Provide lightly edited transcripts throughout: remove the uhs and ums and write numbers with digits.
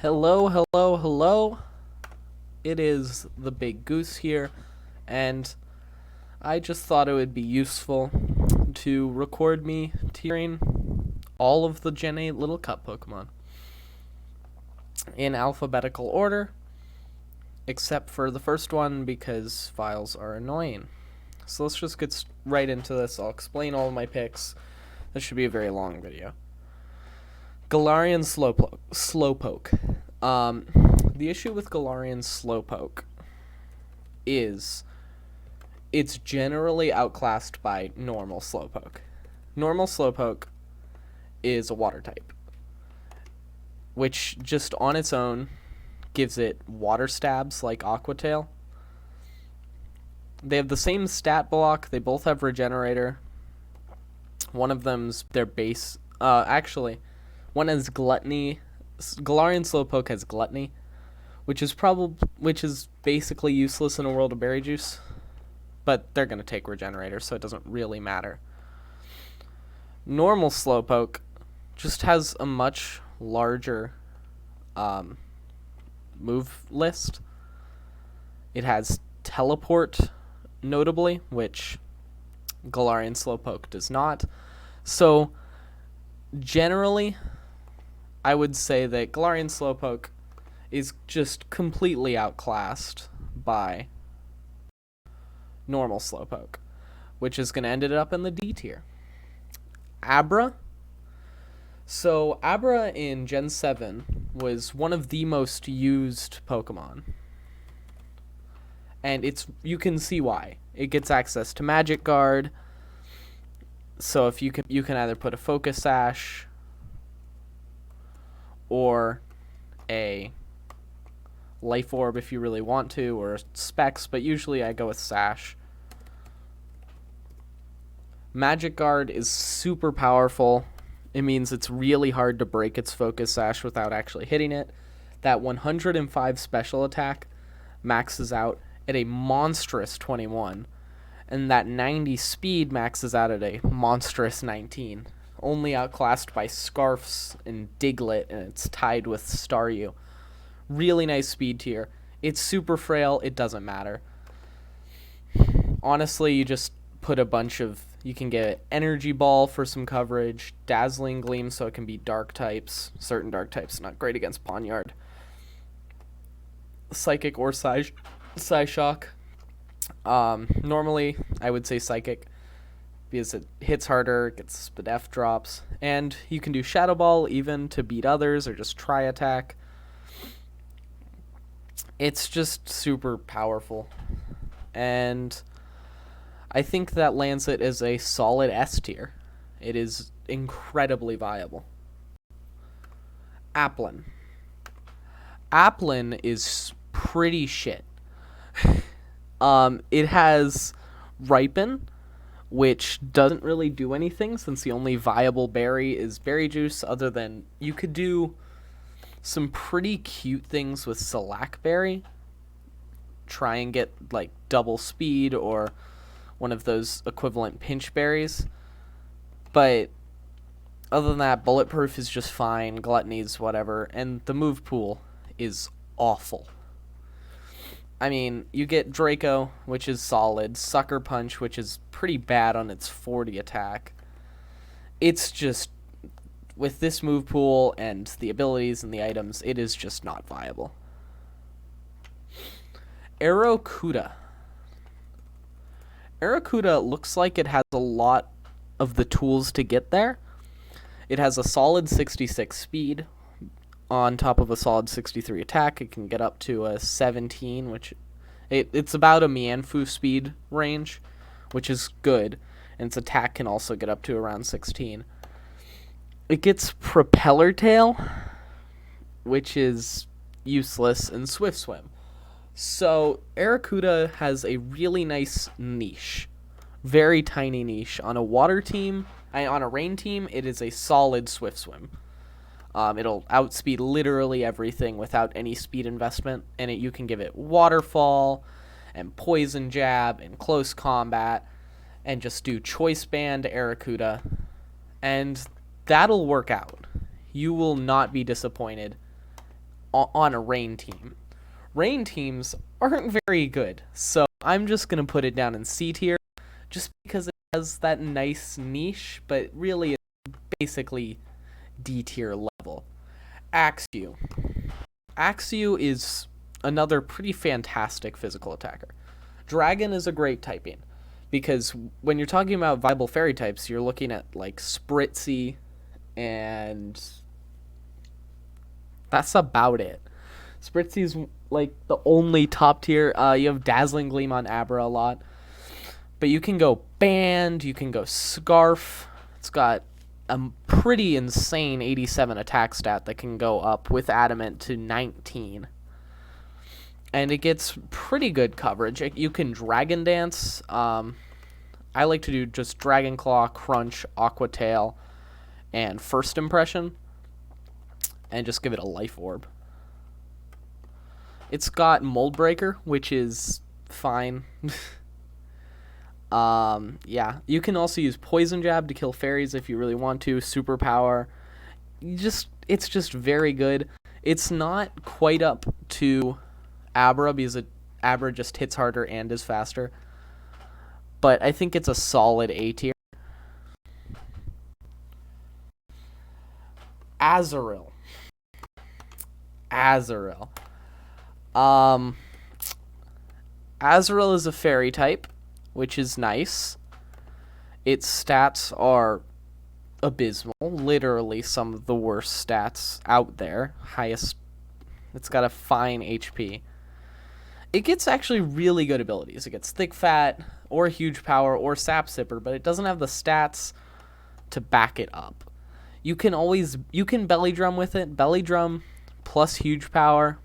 Hello, hello, hello. It is the Big Goose here, and I just thought it would be useful to record me tearing all of the Gen 8 Little Cup Pokemon in alphabetical order, except for the first one because files are annoying. So let's just get right into this. I'll explain all of my picks. This should be a very long video. Galarian Slowpoke. The issue with Galarian Slowpoke is it's generally outclassed by normal Slowpoke. Normal Slowpoke is a water type, which just on its own gives it water stabs like Aqua Tail. They have the same stat block. They both have Regenerator. One of them's their base. One has Gluttony. Galarian Slowpoke has Gluttony, which is basically useless in a world of Berry Juice, but they're gonna take Regenerator, so it doesn't really matter. Normal Slowpoke just has a much larger move list. It has Teleport, notably, which Galarian Slowpoke does not. So generally, I would say that Galarian Slowpoke is just completely outclassed by normal Slowpoke, which is going to end it up in the D tier. Abra. So Abra in Gen 7 was one of the most used Pokemon. And you can see why. It gets access to Magic Guard. So if you can either put a Focus Sash or a Life Orb if you really want to, or Specs, but usually I go with Sash. Magic Guard is super powerful. It means it's really hard to break its Focus Sash without actually hitting it. That 105 special attack maxes out at a monstrous 21, and that 90 speed maxes out at a monstrous 19. Only outclassed by Scarfs and Diglett, and it's tied with Staryu. Really nice speed tier. It's super frail, it doesn't matter. Honestly, you just put you can get Energy Ball for some coverage, Dazzling Gleam so it can be dark types, certain dark types, not great against Pawniard. Psychic or Psyshock. Normally, I would say Psychic, because it hits harder, gets Spadef drops, and you can do Shadow Ball even to beat others, or just Tri Attack. It's just super powerful, and I think that lands it as a solid S tier. It is incredibly viable. Applin. Applin is pretty shit. It has Ripen, which doesn't really do anything since the only viable berry is Berry Juice, other than you could do some pretty cute things with Shellac Berry. Try and get like double speed or one of those equivalent pinch berries. But other than that, Bulletproof is just fine, Gluttony's whatever, and the move pool is awful. I mean, you get Draco, which is solid, Sucker Punch, which is pretty bad on its 40 attack. It's just, with this move pool and the abilities and the items, it is just not viable. Arrokuda. Arrokuda looks like it has a lot of the tools to get there. It has a solid 66 speed. On top of a solid 63 attack, it can get up to a 17, which it's about a Mianfu speed range, which is good, and its attack can also get up to around 16. It gets Propeller Tail, which is useless, and Swift Swim. So Arrokuda has a really nice niche, very tiny niche. On a water team, on a rain team, it is a solid Swift Swim. It'll outspeed literally everything without any speed investment, and you can give it Waterfall and Poison Jab and Close Combat and just do Choice Band Arrokuda, and that'll work out. You will not be disappointed on a rain team. Rain teams aren't very good, so I'm just going to put it down in C tier just because it has that nice niche, but really it's basically D tier level. Axew. Axew is another pretty fantastic physical attacker. Dragon is a great typing because when you're talking about viable fairy types, you're looking at like Spritzy, and that's about it. Spritzy's like the only top tier. You have Dazzling Gleam on Abra a lot, but you can go Band, you can go Scarf. It's got a pretty insane 87 attack stat that can go up with Adamant to 19. And it gets pretty good coverage. You can Dragon Dance. I like to do just Dragon Claw, Crunch, Aqua Tail, and First Impression. And just give it a Life Orb. It's got Mold Breaker, which is fine. Yeah. You can also use Poison Jab to kill fairies if you really want to. Superpower. It's just very good. It's not quite up to Abra because Abra just hits harder and is faster. But I think it's a solid A tier. Azurill. Azurill is a fairy type, which is nice. Its stats are abysmal. Literally some of the worst stats out there. It's got a fine HP. It gets actually really good abilities. It gets Thick Fat, or Huge Power, or Sap Sipper, but it doesn't have the stats to back it up. You can Belly Drum with it. Belly Drum plus Huge Power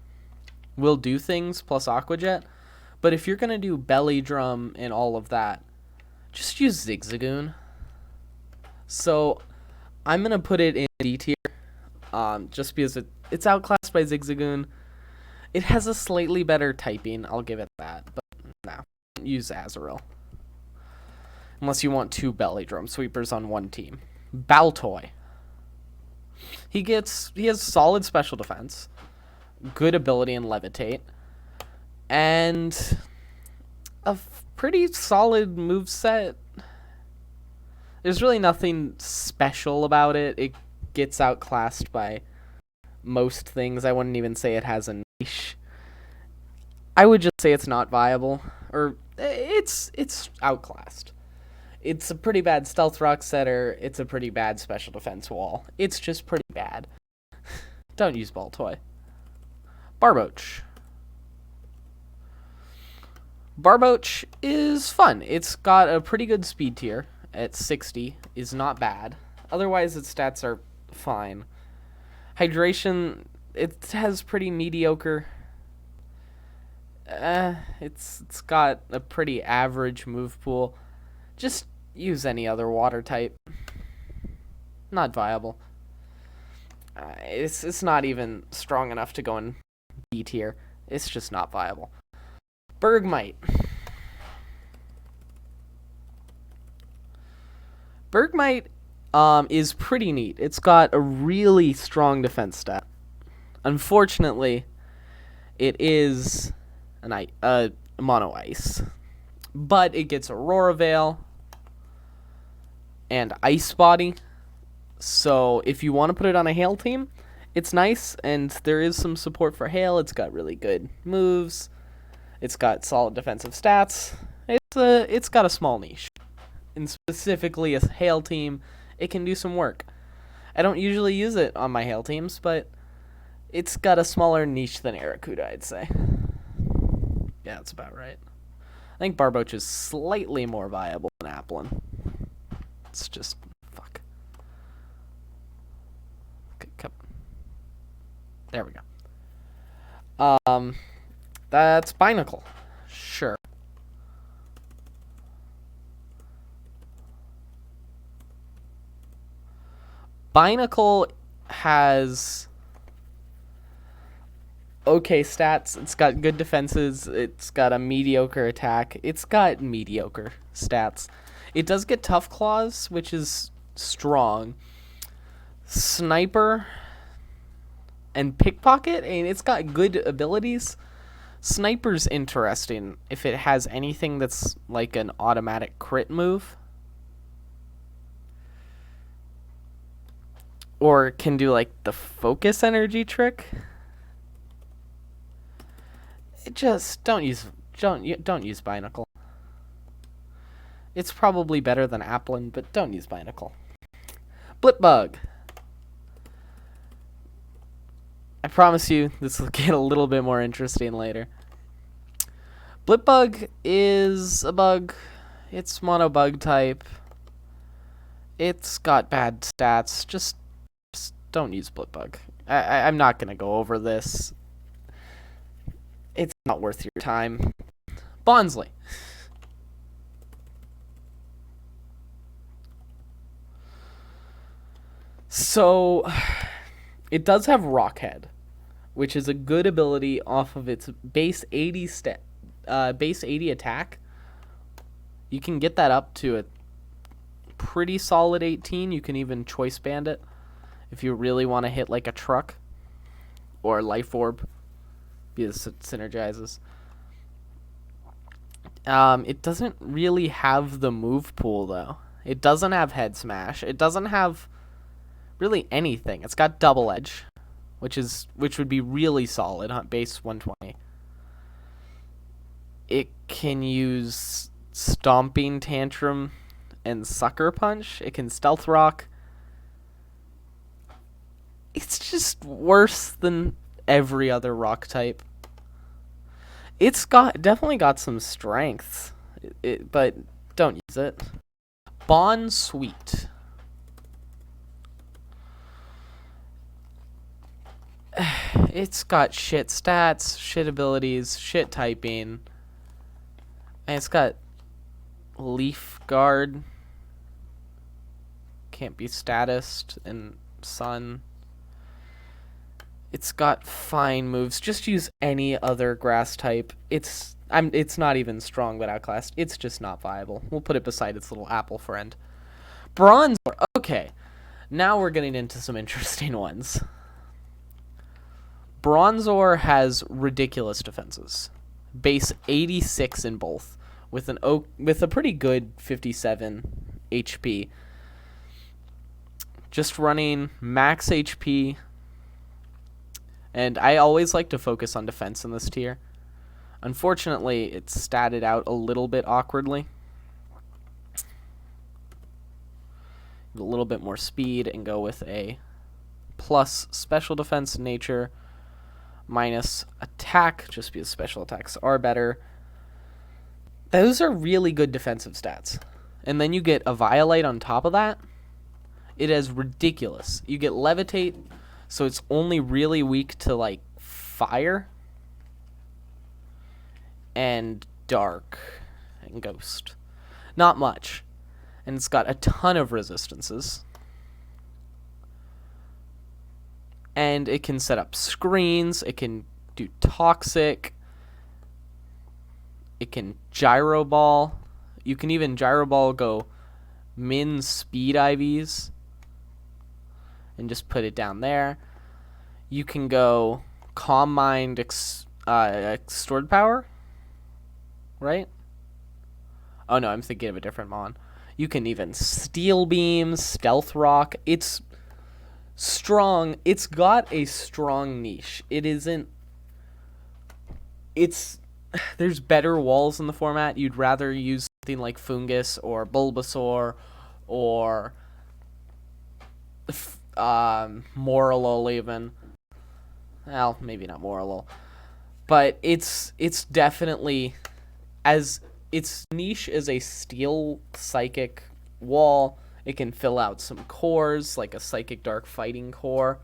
will do things, plus Aqua Jet. But if you're going to do Belly Drum and all of that, just use Zigzagoon. So I'm going to put it in D tier, just because it's outclassed by Zigzagoon. It has a slightly better typing, I'll give it that. But no, use Azurill. Unless you want 2 Belly Drum Sweepers on one team. Baltoy. He has solid special defense, good ability in Levitate, and a pretty solid moveset. There's really nothing special about it. It gets outclassed by most things. I wouldn't even say it has a niche. I would just say it's not viable, or it's outclassed. It's a pretty bad stealth rock setter. It's a pretty bad special defense wall. It's just pretty bad. Don't use Baltoy. Barboach. Barboach is fun. It's got a pretty good speed tier at 60. Is not bad. Otherwise, its stats are fine. Hydration, it has pretty mediocre. It's got a pretty average move pool. Just use any other water type. Not viable. It's not even strong enough to go in B tier. It's just not viable. Bergmite. Bergmite is pretty neat. It's got a really strong defense stat. Unfortunately, it is a mono ice. But it gets Aurora Veil and Ice Body. So if you want to put it on a Hail team, it's nice, and there is some support for Hail. It's got really good moves. It's got solid defensive stats. It's got a small niche. And specifically a Hail team, it can do some work. I don't usually use it on my Hail teams, but it's got a smaller niche than Arrokuda, I'd say. Yeah, that's about right. I think Barboach is slightly more viable than Applin. It's just fuck. Okay, come. There we go. That's Binacle. Sure. Binacle has okay stats. It's got good defenses. It's got a mediocre attack. It's got mediocre stats. It does get Tough Claws, which is strong. Sniper, And pickpocket, and it's got good abilities. Sniper's interesting if it has anything that's like an automatic crit move. Or can do like the focus energy trick. Just don't use Binacle. It's probably better than Applin, but don't use Binacle. Blipbug. I promise you this will get a little bit more interesting later. Blipbug is a bug. It's mono bug type. It's got bad stats. Just don't use Blipbug. I'm not going to go over this. It's not worth your time. Bonsly. So, it does have Rockhead, which is a good ability off of its base 80 base 80 attack. You can get that up to a pretty solid 18. You can even choice band it if you really want to hit like a truck or Life Orb, because it synergizes. It doesn't really have the move pool though. It doesn't have Head Smash. It doesn't have really anything. It's got Double Edge, which would be really solid on base 120. It can use Stomping Tantrum and Sucker Punch. It can Stealth Rock. It's just worse than every other rock type. It's definitely got some strengths, but don't use it. Bond Sweet. It's got shit stats, shit abilities, shit typing. And it's got Leaf Guard. Can't be statused in Sun. It's got fine moves. Just use any other grass type. It's not even strong but outclassed. It's just not viable. We'll put it beside its little apple friend. Bronzor. Okay. Now we're getting into some interesting ones. Bronzor has ridiculous defenses. Base 86 in both, with a pretty good 57 HP. Just running max HP. And I always like to focus on defense in this tier. Unfortunately, it's statted out a little bit awkwardly. A little bit more speed and go with a plus special defense nature minus attack, just because special attacks are better. Those are really good defensive stats. And then you get a Violate on top of that. It is ridiculous. You get Levitate, so it's only really weak to like fire and dark and ghost. Not much. And it's got a ton of resistances. And it can set up screens. It can do toxic. It can gyro ball. You can even gyro ball go min speed IVs and just put it down there. You can go Calm Mind Extort Power, right? Oh no, I'm thinking of a different mon. You can even Steel Beam, Stealth Rock. It's strong. It's got a strong niche. There's better walls in the format. You'd rather use something like Fungus or Bulbasaur or Morlul even. Well, maybe not Morlul. But it's definitely, as its niche is a steel psychic wall, it can fill out some cores, like a Psychic Dark Fighting core,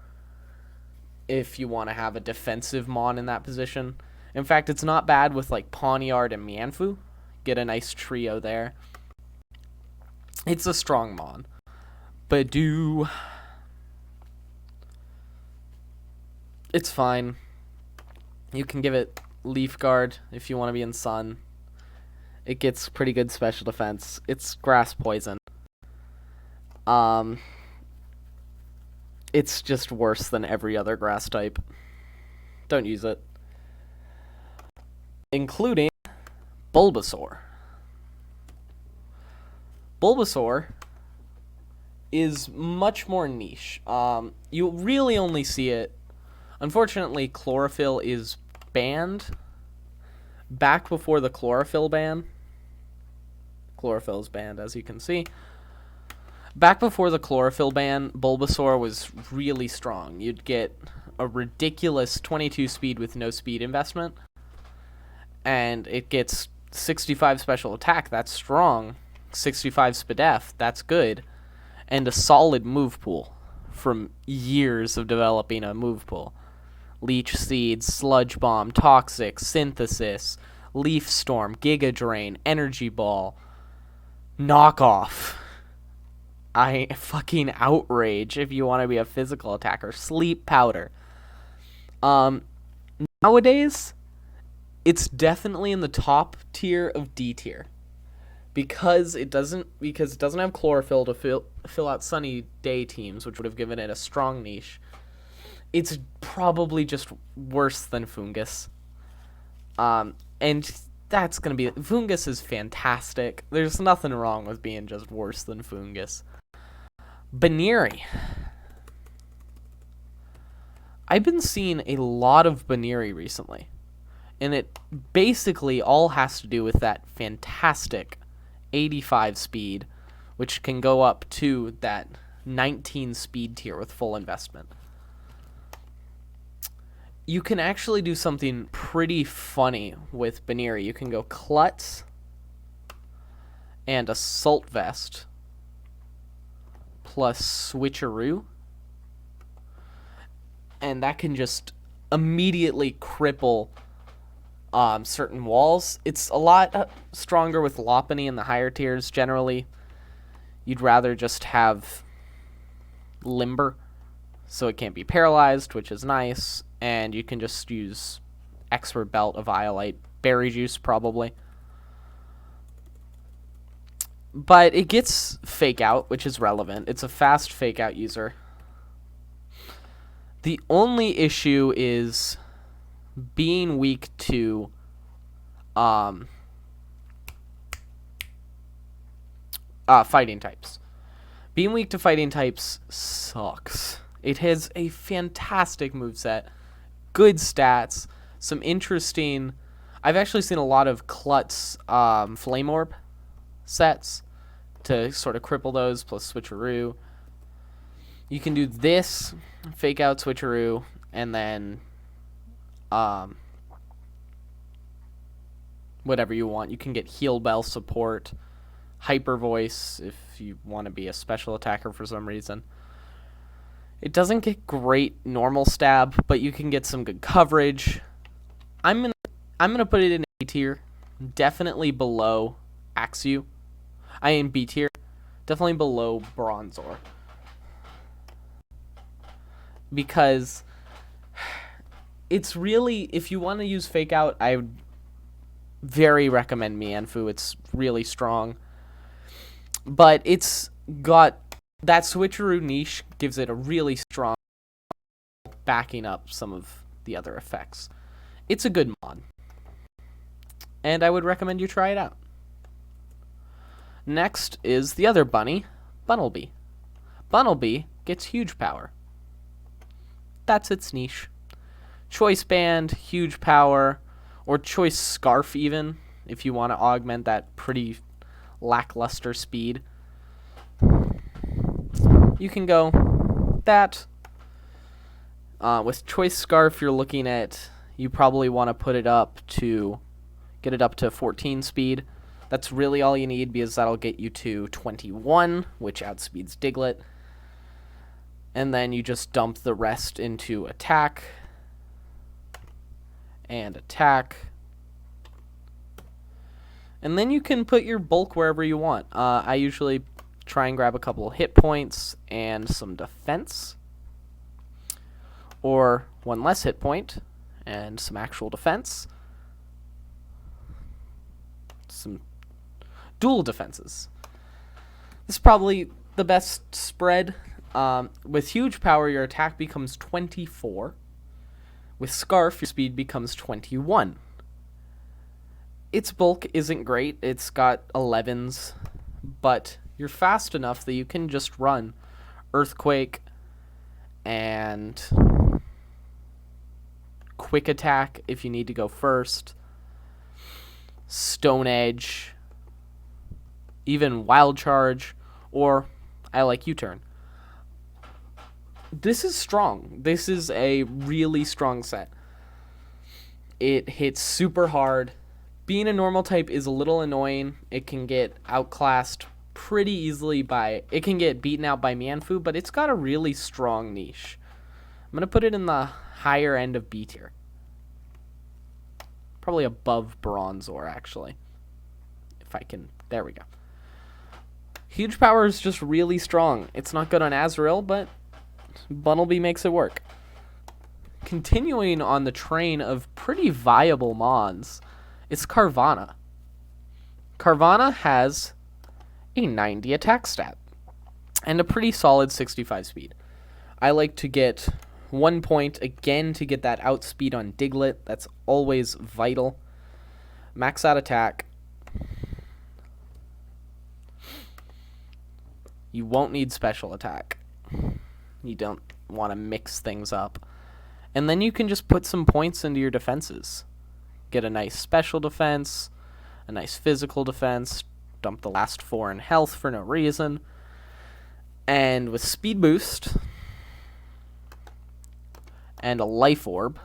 if you want to have a defensive mon in that position. In fact, it's not bad with like Pawniard and Mianfu. Get a nice trio there. It's a strong mon. Badoo. It's fine. You can give it Leaf Guard if you want to be in Sun. It gets pretty good special defense. It's grass poison. It's just worse than every other grass type. Don't use it. Including Bulbasaur. Bulbasaur is much more niche. You really only see it. Unfortunately, chlorophyll is banned. Back before the chlorophyll ban, chlorophyll is banned, as you can see. Back before the chlorophyll ban, Bulbasaur was really strong. You'd get a ridiculous 22 speed with no speed investment, and it gets 65 special attack. That's strong. 65 Spadef. That's good. And a solid move pool from years of developing a move pool. Leech Seed, Sludge Bomb, Toxic, Synthesis, Leaf Storm, Giga Drain, Energy Ball, Knockoff. I fucking outrage if you want to be a physical attacker. Sleep Powder. Nowadays, it's definitely in the top tier of D tier. Because it doesn't have chlorophyll to fill out sunny day teams, which would have given it a strong niche. It's probably just worse than Fungus. And that's going to be... Fungus is fantastic. There's nothing wrong with being just worse than Fungus. Baneri. I've been seeing a lot of Baneri recently. And it basically all has to do with that fantastic 85 speed, which can go up to that 19 speed tier with full investment. You can actually do something pretty funny with Baneri. You can go Klutz and Assault Vest plus Switcheroo, and that can just immediately cripple certain walls. It's a lot stronger with Lopunny in the higher tiers. Generally, you'd rather just have Limber, so it can't be paralyzed, which is nice. And you can just use Expert Belt, a Violite, Berry Juice probably. But it gets Fake Out, which is relevant. It's a fast Fake Out user. The only issue is being weak to fighting types. Being weak to fighting types sucks. It has a fantastic moveset, good stats, some interesting... I've actually seen a lot of Klutz Flame Orb sets to sort of cripple those, plus Switcheroo. You can do this, Fake Out Switcheroo, and then whatever you want. You can get Heal Bell support, Hyper Voice if you want to be a special attacker for some reason. It doesn't get great normal stab, but you can get some good coverage. I'm gonna put it in A tier, definitely below Axew. I am B tier, definitely below Bronzor. Because it's really, if you want to use Fake Out, I would very recommend Mienfoo. It's really strong. But it's got that Switcheroo niche, gives it a really strong backing up some of the other effects. It's a good mod. And I would recommend you try it out. Next is the other bunny, Bunnelby. Bunnelby gets huge power. That's its niche. Choice Band, huge power, or Choice Scarf even, if you want to augment that pretty lackluster speed. You can go that. With Choice Scarf, you're looking at, you probably want to put it up to, get it up to 14 speed. That's really all you need, because that'll get you to 21, which outspeeds Diglett. And then you just dump the rest into attack. And attack. And then you can put your bulk wherever you want. I usually try and grab a couple hit points and some defense. Or one less hit point and some actual defense. Some dual defenses. This is probably the best spread With huge power, your attack becomes 24. With Scarf, your speed becomes 21. Its bulk isn't great. It's got 11s, but you're fast enough that you can just run Earthquake and Quick Attack if you need to go first, Stone Edge, even Wild Charge, or I like U-Turn. This is strong. This is a really strong set. It hits super hard. Being a normal type is a little annoying. It can get outclassed pretty easily by... It can get beaten out by Mianfu, but it's got a really strong niche. I'm going to put it in the higher end of B tier. Probably above Bronzor, actually. If I can... There we go. Huge power is just really strong. It's not good on Azrael, but Bunnelby makes it work. Continuing on the train of pretty viable Mons, it's Carvanha. Carvanha has a 90 attack stat and a pretty solid 65 speed. I like to get 1 point again to get that outspeed on Diglett. That's always vital. Max out attack. You won't need special attack. You don't want to mix things up. And then you can just put some points into your defenses. Get a nice special defense, a nice physical defense, dump the last 4 in health for no reason. And with speed boost and a life orb.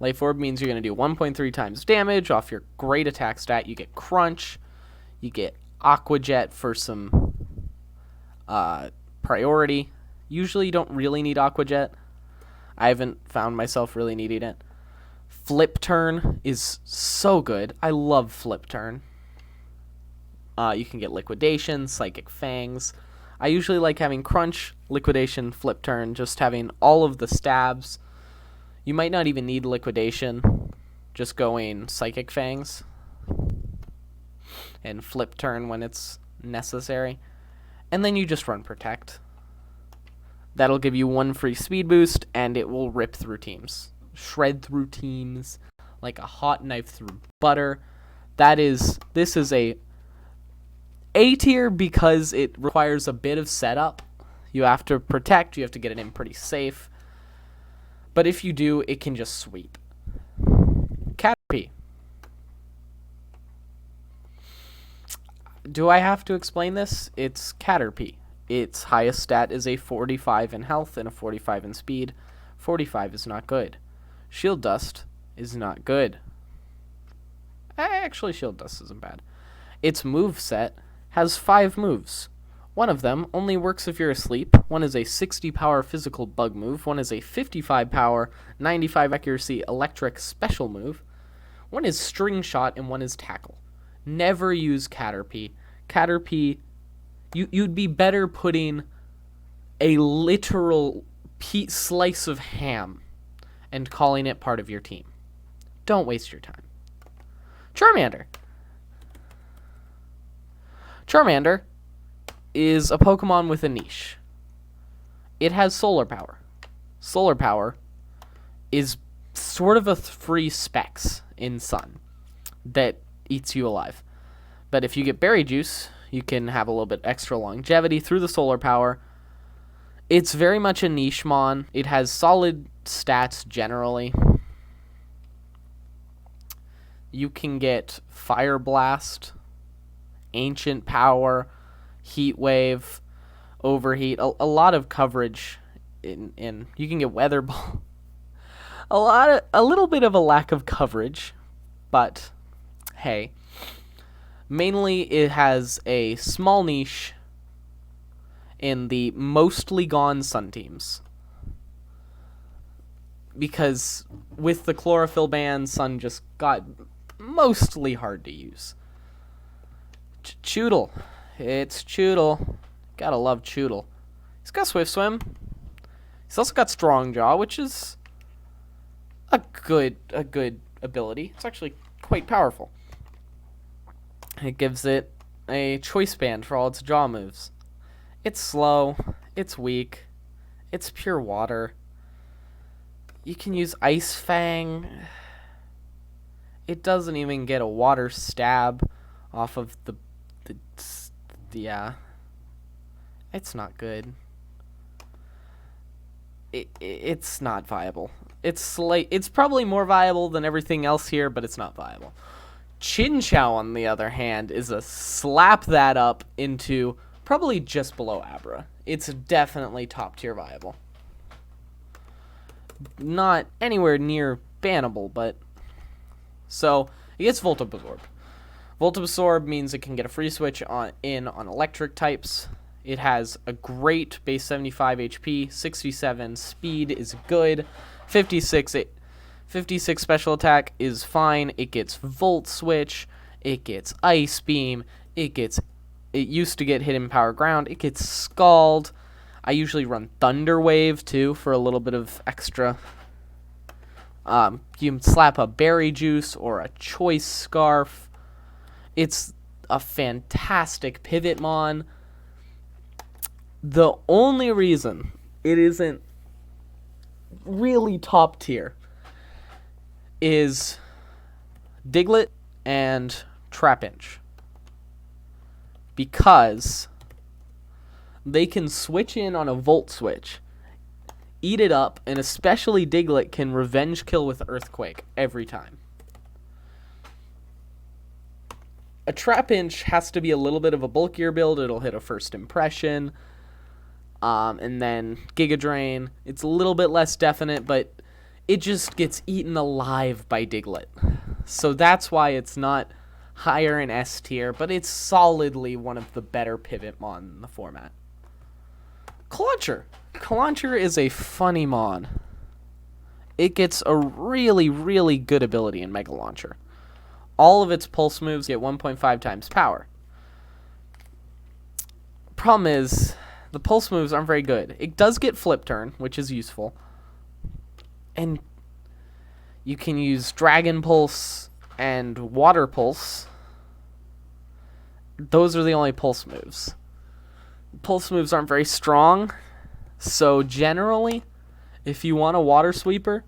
Life orb means you're going to do 1.3 times damage off your great attack stat. You get crunch. You get Aqua Jet for some priority. Usually you don't really need Aqua Jet. I haven't found myself really needing it. Flip Turn is so good. I love Flip Turn. You can get Liquidation, Psychic Fangs. I usually like having Crunch, Liquidation, Flip Turn, just having all of the stabs. You might not even need Liquidation, just going Psychic Fangs and Flip Turn when it's necessary. And then you just run Protect. That'll give you 1 free speed boost, and it will rip through teams. Shred through teams like a hot knife through butter. This is a tier because it requires a bit of setup. You have to protect, you have to get it in pretty safe. But if you do, it can just sweep. Caterpie. Do I have to explain this? It's Caterpie. Its highest stat is a 45 in health and a 45 in speed. 45 is not good. Shield Dust is not good. Actually, Shield Dust isn't bad. Its moveset has 5 moves. One of them only works if you're asleep. One is a 60 power physical bug move. One is a 55 power, 95 accuracy electric special move. One is String Shot and one is Tackle. Never use Caterpie. Caterpie, you'd be better putting a literal slice of ham and calling it part of your team. Don't waste your time. Charmander. Charmander is a Pokemon with a niche. It has Solar Power. Solar Power is sort of a free Specs in Sun that eats you alive. But if you get Berry Juice, you can have a little bit extra longevity through the Solar Power. It's very much a niche mon. It has solid stats generally. You can get Fire Blast, Ancient Power, Heat Wave, Overheat, a lot of coverage in you can get Weather Ball. A little bit of a lack of coverage, but hey. Mainly it has a small niche in the mostly gone Sun teams. Because with the chlorophyll ban, Sun just got mostly hard to use. Choodle. It's Choodle. Gotta love Choodle. He's got Swift Swim. He's also got Strong Jaw, which is a good ability. It's actually quite powerful. It gives it a choice band for all its jaw moves. It's slow. It's weak. It's pure water. You can use Ice Fang. It doesn't even get a water stab off of the yeah. It's not good. It's not viable. It's probably more viable than everything else here, but it's not viable. Chinchou, on the other hand, is a slap that up into probably just below Abra. It's definitely top tier viable. Not anywhere near bannable, but... So, it gets Volt Absorb. Volt Absorb means it can get a free switch on electric types. It has a great base 75 HP, 67 speed is good, 56 special attack is fine. It gets Volt Switch, it gets Ice Beam, it used to get Hidden Power Ground, it gets Scald. I usually run Thunder Wave too for a little bit of extra. You can slap a Berry Juice or a Choice Scarf. It's a fantastic Pivotmon. The only reason it isn't really top tier is Diglett and Trapinch, because they can switch in on a Volt Switch, eat it up, and especially Diglett can revenge kill with Earthquake every time. A Trapinch has to be a little bit of a bulkier build. It'll hit a First Impression, and then Giga Drain. It's a little bit less definite, but it just gets eaten alive by Diglett. So that's why it's not higher in S tier, but it's solidly one of the better Pivotmon in the format. Clauncher. Clauncher is a funny mon. It gets a really, really good ability in Mega Launcher. All of its pulse moves get 1.5 times power. Problem is, the pulse moves aren't very good. It does get Flip Turn, which is useful. And you can use Dragon Pulse and Water Pulse. Those are the only pulse moves. Pulse moves aren't very strong. So generally, if you want a Water Sweeper,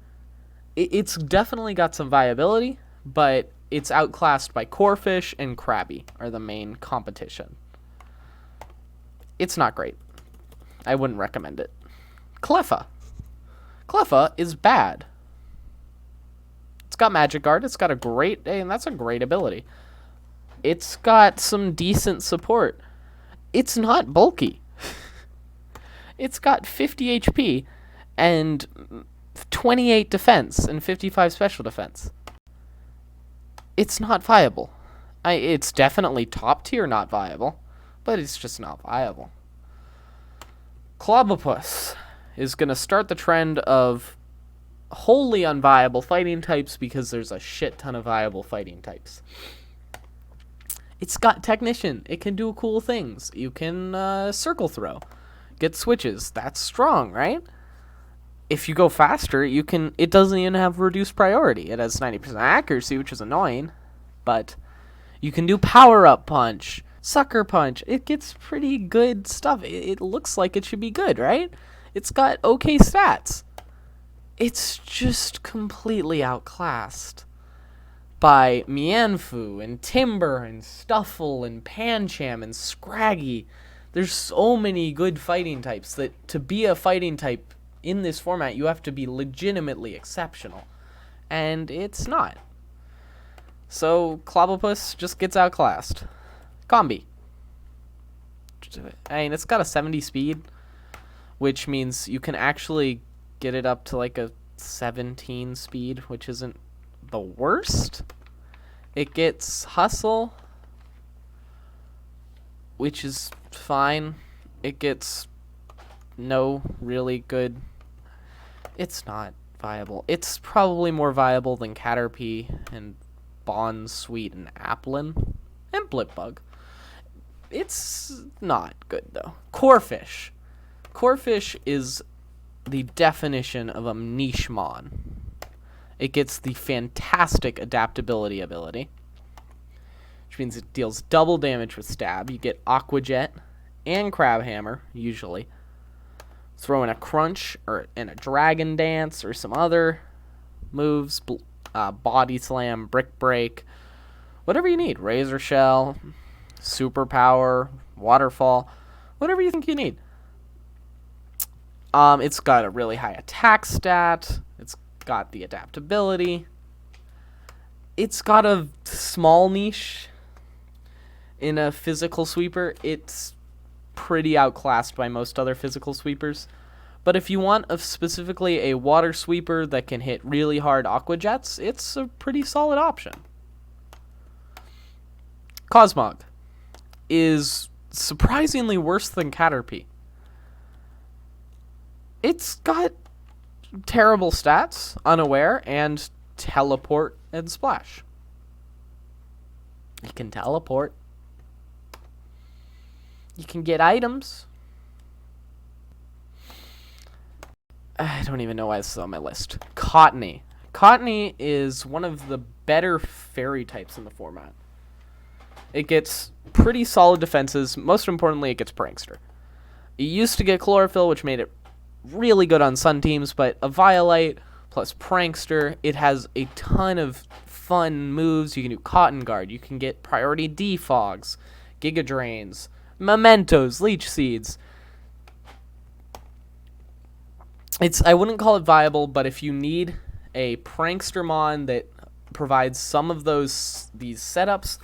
it's definitely got some viability, but it's outclassed by Corphish and Krabby are the main competition. It's not great. I wouldn't recommend it. Cleffa. Cleffa is bad. It's got Magic Guard. It's got a great... and that's a great ability. It's got some decent support. It's not bulky. It's got 50 HP and 28 defense and 55 special defense. It's not viable. It's definitely top tier not viable, but it's just not viable. Clobopus is going to start the trend of wholly unviable fighting types because there's a shit ton of viable fighting types. It's got Technician. It can do cool things. You can circle throw, get switches. That's strong, right? If you go faster, you can. It doesn't even have reduced priority. It has 90% accuracy, which is annoying, but you can do Power Up Punch, Sucker Punch. It gets pretty good stuff. It looks like it should be good, right? It's got okay stats. It's just completely outclassed by Mianfu and Timber and Stuffle and Pancham and Scraggy. There's so many good fighting types that to be a fighting type in this format, you have to be legitimately exceptional. And it's not. So, Clobopus just gets outclassed. Combi. I mean, it's got a 70 speed, which means you can actually get it up to like a 17 speed, which isn't the worst. It gets Hustle, which is fine. It gets no really good. It's not viable. It's probably more viable than Caterpie and Bond Sweet and Applin and Blipbug. It's not good though. Corphish. Corphish is the definition of a niche mon. It gets the fantastic adaptability ability, which means it deals double damage with stab. You get Aqua Jet, and Crab Hammer, usually. Throw in a Crunch or in a Dragon Dance or some other moves, Body Slam, Brick Break, whatever you need. Razor Shell, Superpower, Waterfall, whatever you think you need. It's got a really high attack stat. It's got the adaptability. It's got a small niche in a physical sweeper. It's pretty outclassed by most other physical sweepers. But if you want specifically a water sweeper that can hit really hard Aqua Jets, it's a pretty solid option. Cosmog is surprisingly worse than Caterpie. It's got terrible stats, Unaware, and Teleport and Splash. You can teleport. You can get items. I don't even know why this is on my list. Cottony. Cottony is one of the better fairy types in the format. It gets pretty solid defenses. Most importantly, it gets Prankster. It used to get Chlorophyll, which made it really good on Sun teams, but a Violite plus Prankster, it has a ton of fun moves. You can do Cotton Guard. You can get Priority Defogs, Giga Drains, Mementos, Leech Seeds. I wouldn't call it viable, but if you need a Prankster mon that provides some of these setups,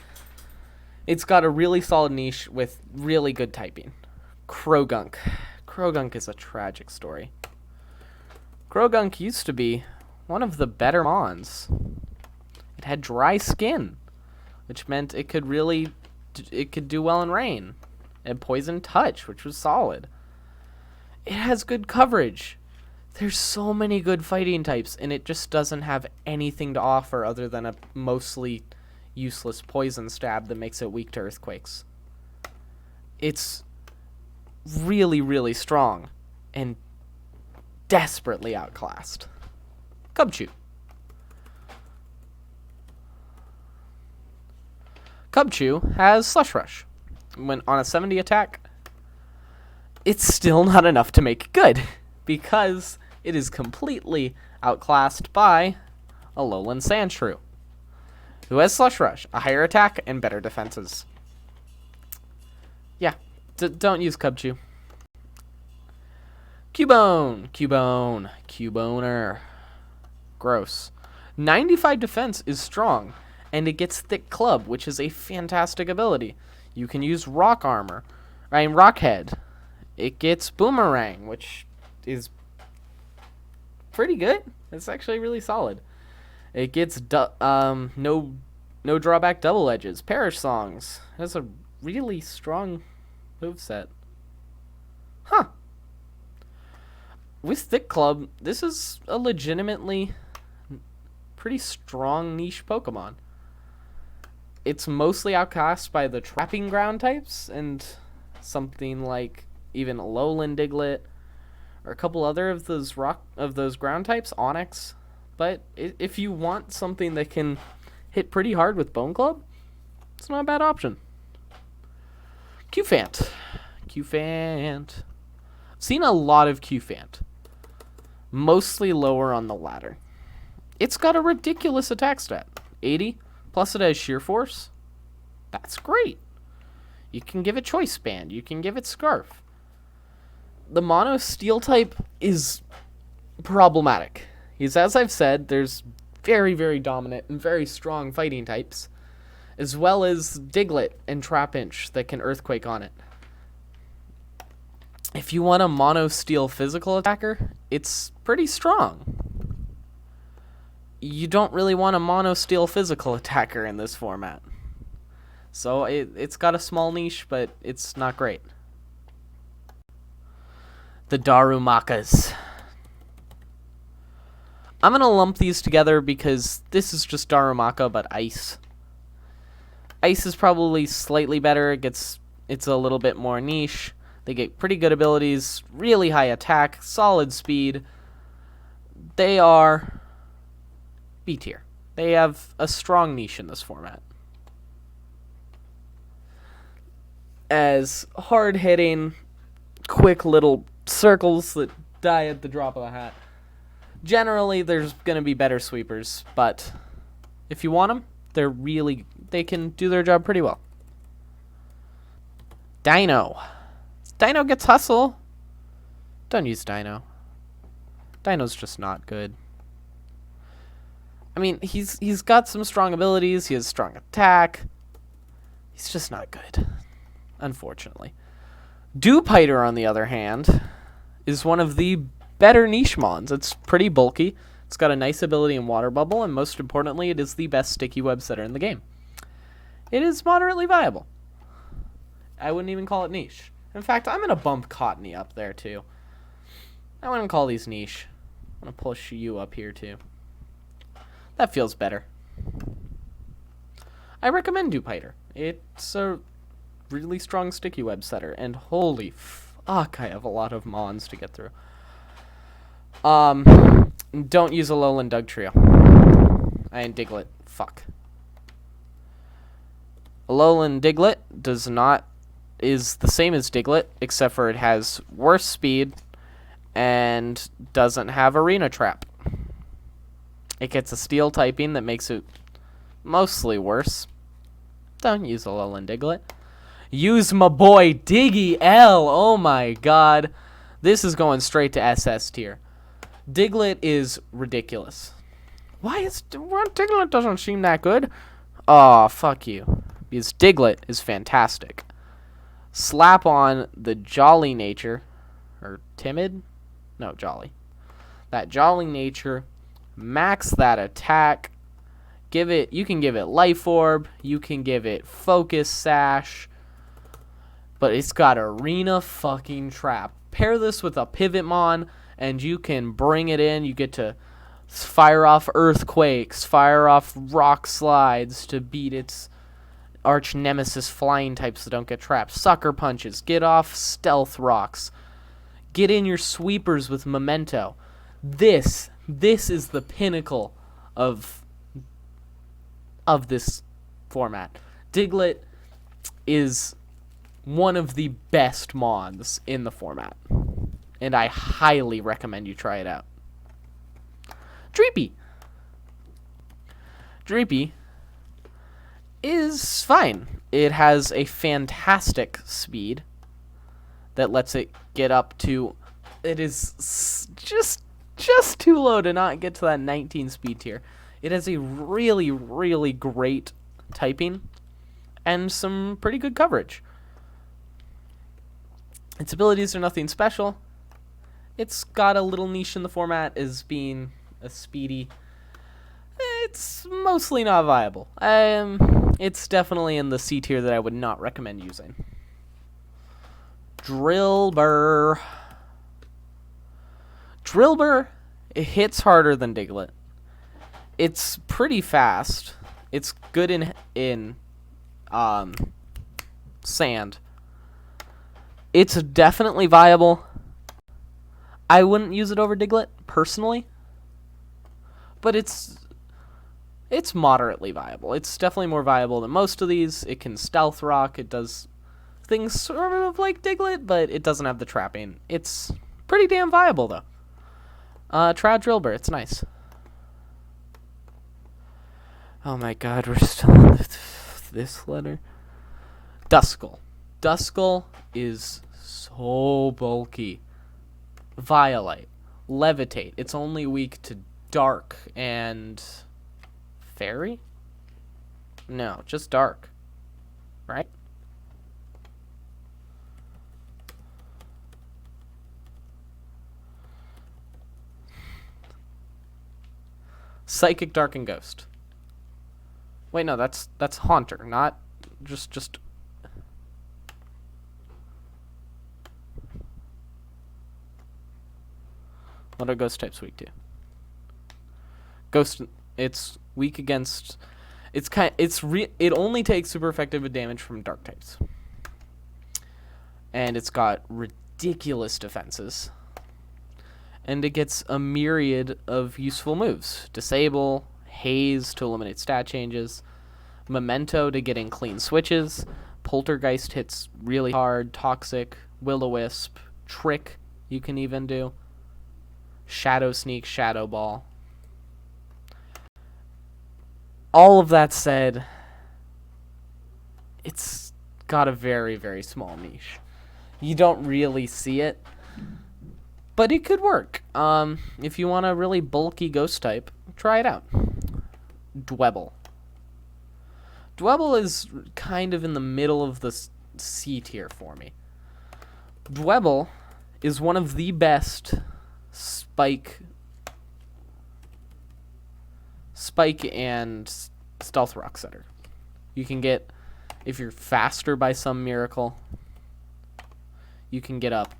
it's got a really solid niche with really good typing. Krogunk. Krogunk is a tragic story. Krogunk used to be one of the better mons. It had dry skin, which meant it could do well in rain. It had Poison Touch, which was solid. It has good coverage. There's so many good fighting types, and it just doesn't have anything to offer other than a mostly useless poison stab that makes it weak to earthquakes. It's really, really strong and desperately outclassed. Cubchoo. Cubchoo has Slush Rush. When on a 70 attack, it's still not enough to make it good, because it is completely outclassed by a Alolan Sandshrew, who has Slush Rush, a higher attack, and better defenses. Yeah, don't use Cubchoo. Cubone. Cuboner. Gross. 95 defense is strong, and it gets Thick Club, which is a fantastic ability. You can use Rock Head. It gets Boomerang, which is pretty good. It's actually really solid. It gets no drawback double edges. Perish Songs. It has a really strong moveset. Huh. With Thick Club, this is a legitimately pretty strong niche Pokemon. It's mostly outcast by the Trapping Ground types and something like even Alolan Diglett or a couple other of those ground types, Onix. But if you want something that can hit pretty hard with Bone Club, it's not a bad option. Qfant. I've seen a lot of Qfant. Mostly lower on the ladder. It's got a ridiculous attack stat. 80, plus it has Sheer Force. That's great. You can give it Choice Band. You can give it Scarf. The Mono Steel type is problematic. Because as I've said, there's very, very dominant and very strong fighting types, as well as Diglett and Trapinch that can Earthquake on it. If you want a Mono Steel physical attacker, it's pretty strong. You don't really want a Mono Steel physical attacker in this format. So it's got a small niche, but it's not great. The Darumakas. I'm going to lump these together because this is just Darumaka, but Ice. Ice is probably slightly better. It's a little bit more niche. They get pretty good abilities, really high attack, solid speed. They are B tier. They have a strong niche in this format. as hard-hitting, quick little circles that die at the drop of a hat. Generally, there's going to be better sweepers, but if you want them, they can do their job pretty well. Dino. Dino gets hustle. Don't use Dino. Dino's just not good. I mean, he's got some strong abilities. He has strong attack. He's just not good, unfortunately. Dupiter, on the other hand, is one of the better niche mons. It's pretty bulky. It's got a nice ability in Water Bubble, and most importantly, it is the best sticky web setter in the game. It is moderately viable. I wouldn't even call it niche. In fact, I'm going to bump Cottony up there, too. I wouldn't call these niche. I'm going to push you up here, too. That feels better. I recommend Dupiter. It's a really strong sticky web setter, and holy fuck, I have a lot of mons to get through. Don't use Alolan Dugtrio. And Diglett. Fuck. Alolan Diglett is the same as Diglett, except for it has worse speed and doesn't have Arena Trap. It gets a steel typing that makes it mostly worse. Don't use Alolan Diglett. Use my boy Diggy L. Oh my god. This is going straight to SS tier. Diglett is ridiculous. Diglett doesn't seem that good? Aw, fuck you. Because Diglett is fantastic. Slap on the jolly nature. Or timid? No, jolly. That jolly nature. Max that attack. You can give it Life Orb. You can give it Focus Sash. But it's got Arena fucking Trap. Pair this with a Pivotmon, and you can bring it in. You get to fire off Earthquakes, fire off Rock Slides to beat its arch nemesis flying types that don't get trapped. Sucker Punches. Get off Stealth Rocks. Get in your sweepers with Memento. This is the pinnacle of this format. Diglett is one of the best mons in the format, and I highly recommend you try it out. Dreepy is fine. It has a fantastic speed that lets it get up to... It is just too low to not get to that 19 speed tier. It has a really, really great typing and some pretty good coverage. Its abilities are nothing special. It's got a little niche in the format as being a speedy. It's mostly not viable. It's definitely in the C tier that I would not recommend using. Drillbur. It hits harder than Diglett. It's pretty fast. It's good in sand. It's definitely viable. I wouldn't use it over Diglett personally, but it's moderately viable. It's definitely more viable than most of these. It can Stealth Rock. It does things sort of like Diglett, but it doesn't have the trapping. It's pretty damn viable though. Try out Drillbur. It's nice. Oh my god, we're still on this letter. Duskull is so bulky. Violate. Levitate. It's only weak to Dark and... Fairy? No, just Dark. Right? Psychic, Dark, and Ghost. Wait, no, that's Haunter, not just... What are Ghost types weak to? Ghost, it's weak against... It only takes super effective damage from Dark types. And it's got ridiculous defenses. And it gets a myriad of useful moves. Disable, Haze to eliminate stat changes, Memento to get in clean switches, Poltergeist hits really hard. Toxic, Will-O-Wisp, Trick you can even do. Shadow Sneak, Shadow Ball. All of that said, it's got a very, very small niche. You don't really see it, but it could work. If you want a really bulky ghost type, try it out. Dwebble. Dwebble is kind of in the middle of the C tier for me. Dwebble is one of the best spike and stealth rock setter. You can get, if you're faster by some miracle, you can get up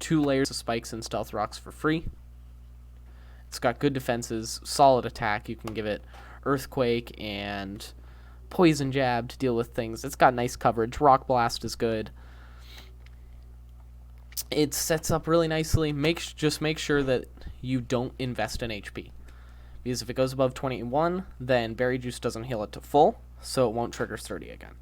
2 layers of spikes and stealth rocks for free. It's got good defenses, solid attack. You can give it earthquake and poison jab to deal with things. It's got nice coverage. Rock blast is good. It sets up really nicely. Just make sure that you don't invest in HP. Because if it goes above 21, then Berry Juice doesn't heal it to full, so it won't trigger 30 again.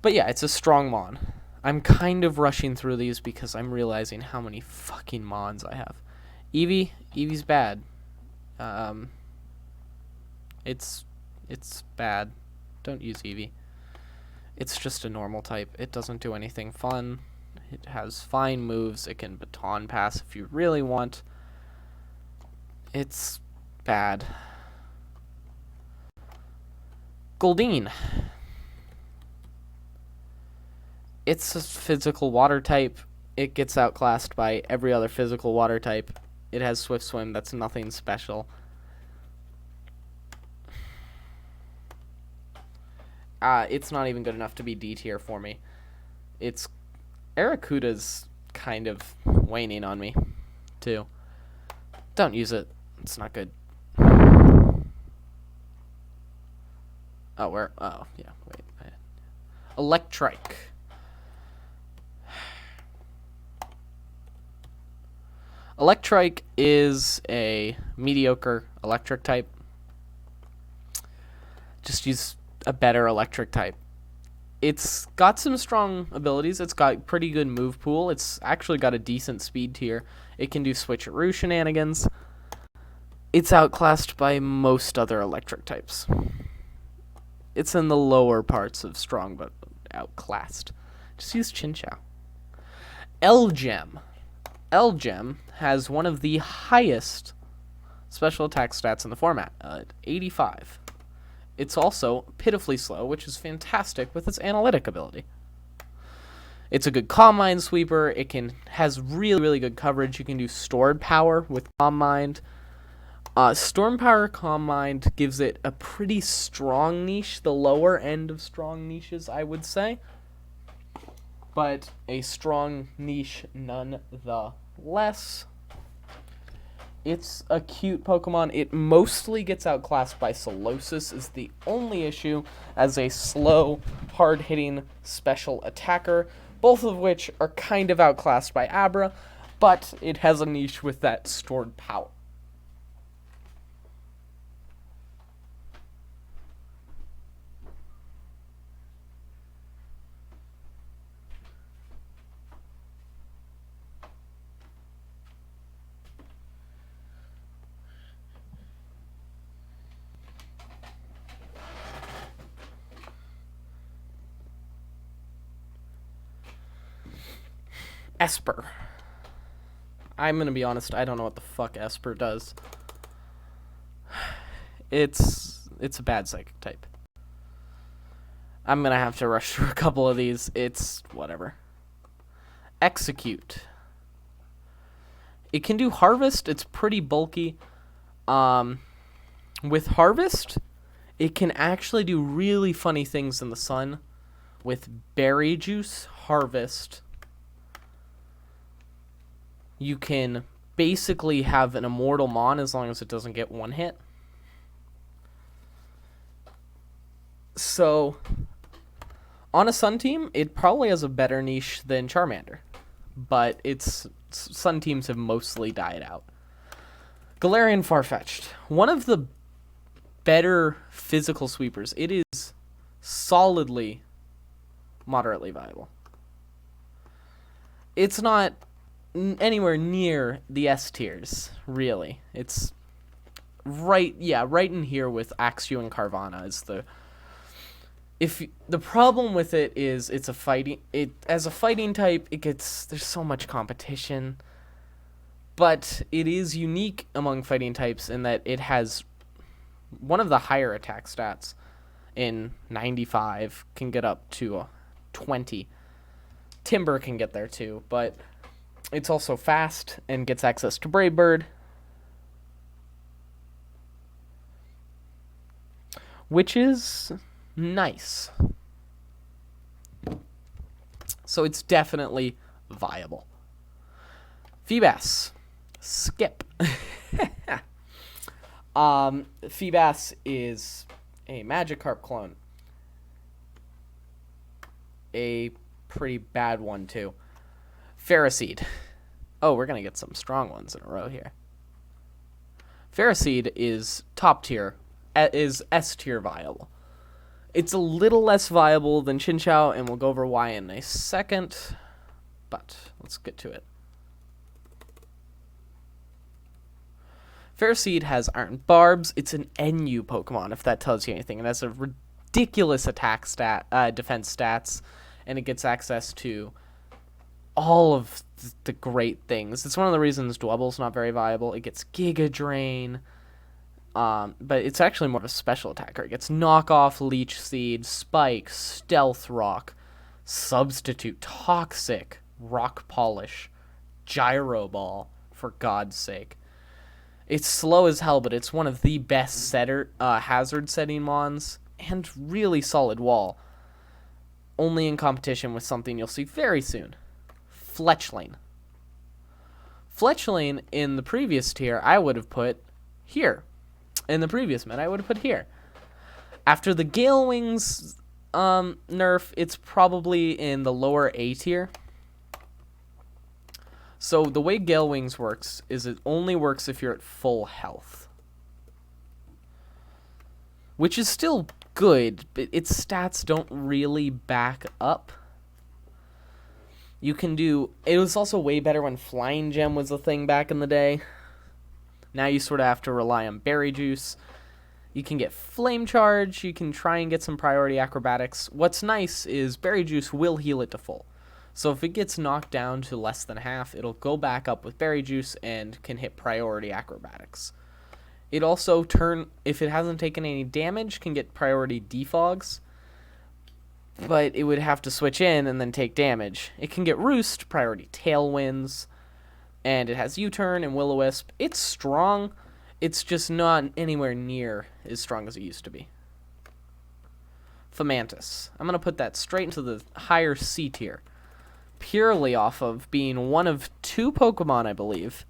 But yeah, it's a strong Mon. I'm kind of rushing through these because I'm realizing how many fucking Mons I have. Eevee's bad. It's bad. Don't use Eevee. It's just a normal type. It doesn't do anything fun. It has fine moves. It can baton pass if you really want. It's bad. Goldeen. It's a physical water type. It gets outclassed by every other physical water type. It has Swift Swim. That's nothing special. It's not even good enough to be D tier for me. Arrokuda's kind of waning on me, too. Don't use it. It's not good. Oh, where? Oh, yeah, wait. Electrike. Electrike is a mediocre electric type. Just use a better electric type. It's got some strong abilities. It's got pretty good move pool. It's actually got a decent speed tier. It can do switcheroo shenanigans. It's outclassed by most other electric types. It's in the lower parts of strong, but outclassed. Just use Chinchou. L-Gem. L-Gem has one of the highest special attack stats in the format, 85. It's also pitifully slow, which is fantastic with its analytic ability. It's a good Calm Mind sweeper. It has really, really good coverage. You can do Stored Power with Calm Mind. Storm Power Calm Mind gives it a pretty strong niche, the lower end of strong niches, I would say. But a strong niche nonetheless. It's a cute Pokemon. It mostly gets outclassed by Solosis is the only issue as a slow, hard-hitting special attacker, both of which are kind of outclassed by Abra, but it has a niche with that stored power. Esper. I'm gonna be honest, I don't know what the fuck Esper does. It's a bad psychic type. I'm gonna have to rush through a couple of these. It's whatever. Execute. It can do Harvest. It's pretty bulky. With Harvest, it can actually do really funny things in the sun. With Berry Juice, Harvest, you can basically have an immortal Mon as long as it doesn't get one hit. So, on a Sun team, it probably has a better niche than Charmander. But its Sun teams have mostly died out. Galarian Farfetch'd. One of the better physical sweepers. It is solidly Moderately viable. It's not anywhere near the S tiers, really. It's right in here with Axew and Carvana is the... If the problem with it is as a fighting type, there's so much competition, but it is unique among fighting types in that it has one of the higher attack stats in 95, can get up to 20. Timber can get there too, but it's also fast and gets access to Brave Bird, which is nice. So it's definitely viable. Feebas. Skip. Feebas is a Magikarp clone. A pretty bad one, too. Ferroseed. Oh, we're going to get some strong ones in a row here. Ferroseed is top tier, is S tier viable. It's a little less viable than Chinchou, and we'll go over why in a second, but let's get to it. Ferroseed has Iron Barbs. It's an NU Pokemon, if that tells you anything. It has a ridiculous attack defense stats, and it gets access to all of the great things. It's one of the reasons Dwebble's not very viable. It gets Giga Drain, but it's actually more of a special attacker. It gets Knockoff, Leech Seed, Spike, Stealth Rock, Substitute, Toxic, Rock Polish, Gyro Ball, for God's sake. It's slow as hell, but it's one of the best hazard setting mons, and really solid wall. Only in competition with something you'll see very soon. Fletchling. Fletchling in the previous tier, I would have put here. In the previous Met, I would have put here. After the Gale Wings nerf, it's probably in the lower A tier. So the way Gale Wings works is it only works if you're at full health. Which is still good, but its stats don't really back up. You can do... It was also way better when Flying Gem was a thing back in the day. Now you sort of have to rely on Berry Juice. You can get Flame Charge. You can try and get some Priority Acrobatics. What's nice is Berry Juice will heal it to full. So if it gets knocked down to less than half, it'll go back up with Berry Juice and can hit Priority Acrobatics. It also, if it hasn't taken any damage, can get Priority Defogs. But it would have to switch in and then take damage. It can get Roost, Priority Tailwinds, and it has U-Turn and Will-O-Wisp. It's strong. It's just not anywhere near as strong as it used to be. Fomantis. I'm going to put that straight into the higher C tier. Purely off of being one of 2 Pokemon, I believe.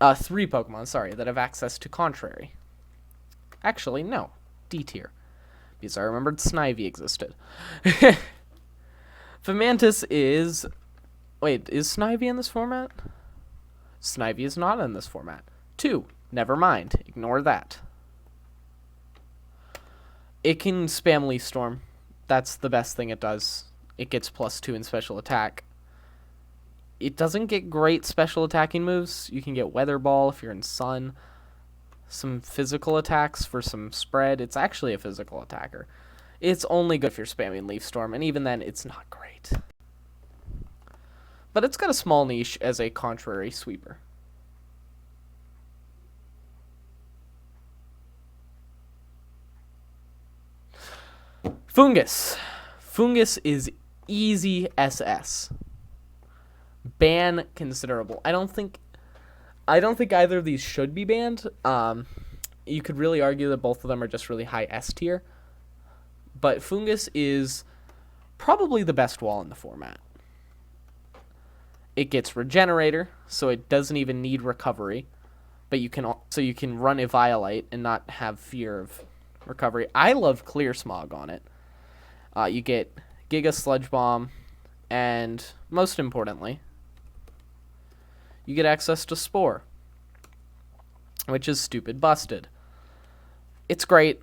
3 Pokemon, sorry, that have access to Contrary. Actually, no. D tier. Because I remembered Snivy existed. Fomantis is... Wait, is Snivy in this format? Snivy is not in this format. 2. Never mind. Ignore that. It can spam Leaf Storm. That's the best thing it does. It gets +2 in special attack. It doesn't get great special attacking moves. You can get Weather Ball if you're in Sun. Some physical attacks for some spread. It's actually a physical attacker. It's only good if you're spamming Leaf Storm, and even then, it's not great. But it's got a small niche as a contrary sweeper. Fungus. Fungus is easy SS. Ban considerable. I don't think either of these should be banned. You could really argue that both of them are just really high S tier. But Fungus is probably the best wall in the format. It gets Regenerator, so it doesn't even need Recovery. But you can run Eviolite and not have fear of Recovery. I love Clear Smog on it. You get Giga Sludge Bomb, and most importantly, you get access to Spore, which is stupid busted. It's great.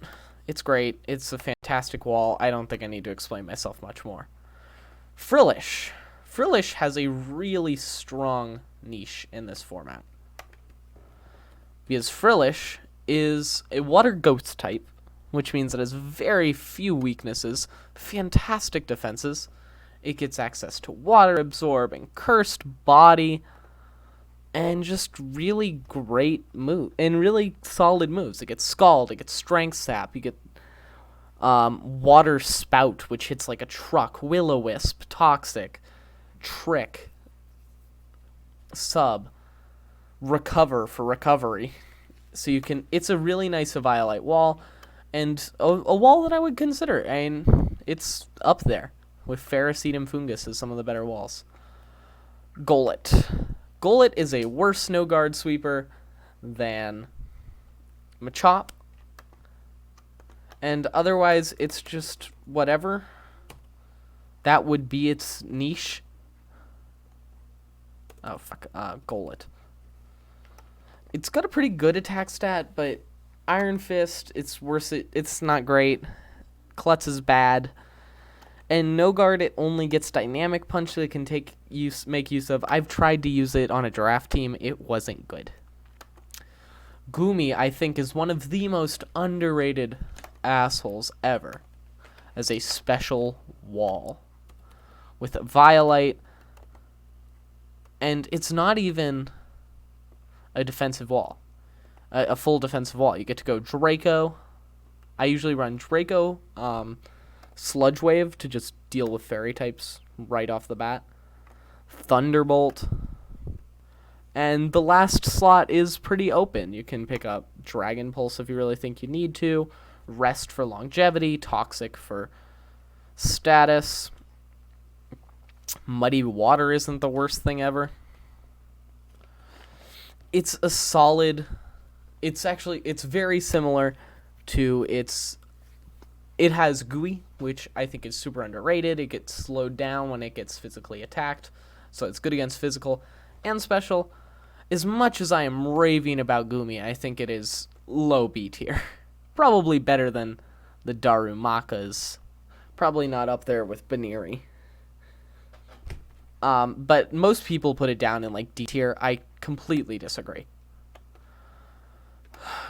It's great. It's a fantastic wall. I don't think I need to explain myself much more. Frillish. Frillish has a really strong niche in this format. Because Frillish is a water ghost type, which means it has very few weaknesses, fantastic defenses. It gets access to water absorb and cursed body, and just really great move and really solid moves. It gets Scald, it gets Strength Sap, you get Water Spout, which hits like a truck, Will-O-Wisp, Toxic, Trick, Sub, Recover for recovery. So you can, it's a really nice Eviolite wall, and a wall that I would consider. I mean, it's up there with Ferrocetum Fungus as some of the better walls. Golett. Golett is a worse snow guard sweeper than Machop, and otherwise it's just whatever. That would be its niche. Oh, fuck. Golett. It's got a pretty good attack stat, but Iron Fist, it's worse. It's not great. Klutz is bad. And No Guard, it only gets Dynamic Punch that it can make use of. I've tried to use it on a draft team. It wasn't good. Goomy, I think, is one of the most underrated assholes ever as a special wall. With a Violite, and it's not even a defensive wall. A full defensive wall. You get to go Draco. I usually run Draco, Sludge Wave to just deal with fairy types right off the bat. Thunderbolt. And the last slot is pretty open. You can pick up Dragon Pulse if you really think you need to. Rest for longevity. Toxic for status. Muddy Water isn't the worst thing ever. It's a solid... It's very similar to its... It has Gooey, which I think is super underrated. It gets slowed down when it gets physically attacked, so it's good against physical and special. As much as I am raving about Goomy, I think it is low B tier. Probably better than the Darumakas. Probably not up there with Baniri. But most people put it down in like D tier. I completely disagree.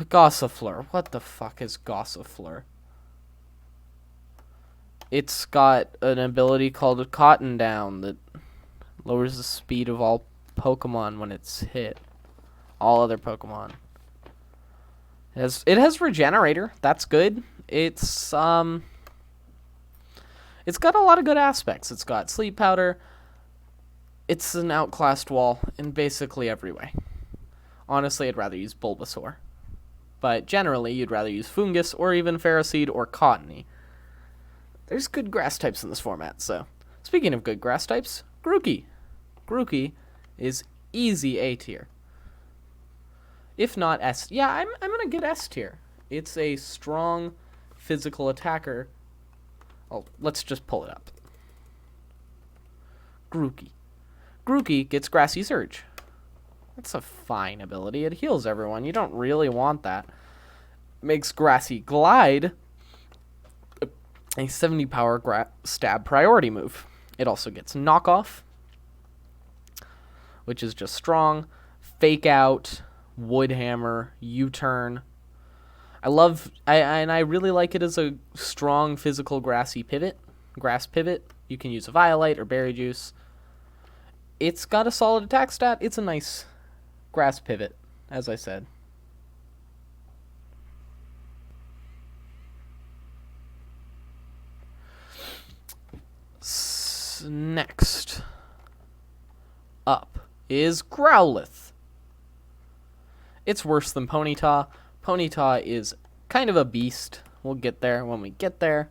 Gossifleur. What the fuck is Gossifleur? It's got an ability called Cotton Down that lowers the speed of all Pokemon when it's hit. All other Pokemon. It has Regenerator. That's good. It's got a lot of good aspects. It's got Sleep Powder. It's an outclassed wall in basically every way. Honestly, I'd rather use Bulbasaur. But generally, you'd rather use Fungus or even Ferroseed or Cottony. There's good grass types in this format, so. Speaking of good grass types, Grookey. Grookey is easy A tier. If not S. Yeah, I'm going to get S tier. It's a strong physical attacker. Oh, let's just pull it up. Grookey. Grookey gets Grassy Surge. That's a fine ability. It heals everyone. You don't really want that. Makes Grassy Glide a 70 power stab priority move. It also gets Knockoff, which is just strong. Fake Out, Wood Hammer, U-Turn. I really like it as a strong physical grassy pivot. Grass pivot. You can use a Violite or Berry Juice. It's got a solid attack stat. It's a nice grass pivot, as I said. Next up is Growlithe. It's worse than Ponyta. Ponyta is kind of a beast. We'll get there when we get there.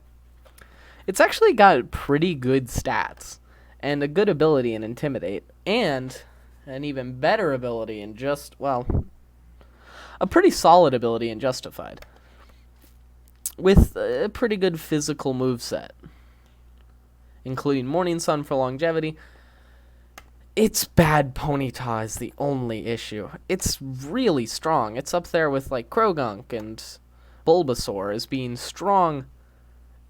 It's actually got pretty good stats and a good ability in Intimidate and an even better ability in a pretty solid ability in Justified with a pretty good physical moveset, including Morning Sun for longevity. It's bad Ponyta is the only issue. It's really strong. It's up there with like Krogunk and Bulbasaur as being strong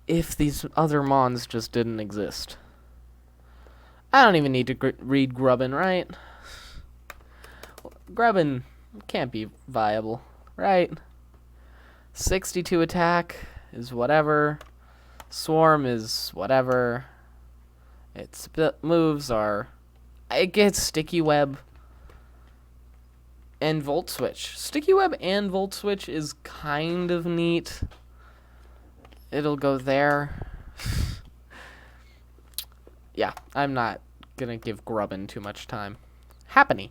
if these other Mons just didn't exist. I don't even need to read Grubbin, right? Grubbin can't be viable, right? 62 attack is whatever. Swarm is whatever. Its moves are... It gets Sticky Web and Volt Switch. Sticky Web and Volt Switch is kind of neat. It'll go there. Yeah, I'm not gonna give Grubbin too much time. Happiny.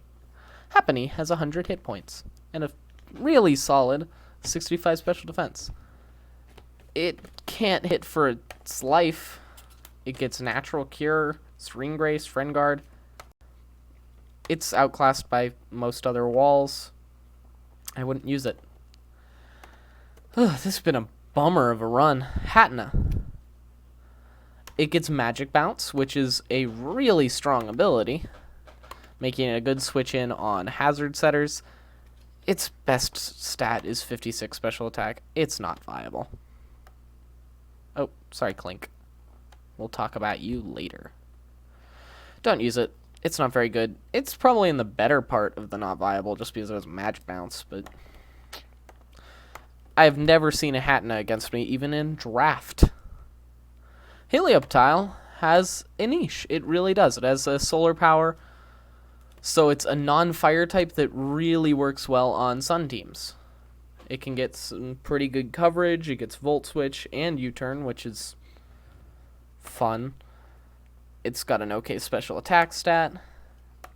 Happiny has 100 hit points and a really solid 65 special defense. It can't hit for its life. It gets Natural Cure, Serene Grace, Friend Guard. It's outclassed by most other walls. I wouldn't use it. Ugh, this has been a bummer of a run. Hatna. It gets Magic Bounce, which is a really strong ability, making it a good switch in on hazard setters. Its best stat is 56 special attack. It's not viable. Oh, sorry, Clink. We'll talk about you later. Don't use it. It's not very good. It's probably in the better part of the not viable just because it has Magic Bounce, but I've never seen a Hatna against me, even in draft. Helioptile has a niche. It really does. It has a solar power, so it's a non-fire type that really works well on Sun teams. It can get some pretty good coverage. It gets Volt Switch and U-Turn, which is fun. It's got an okay special attack stat.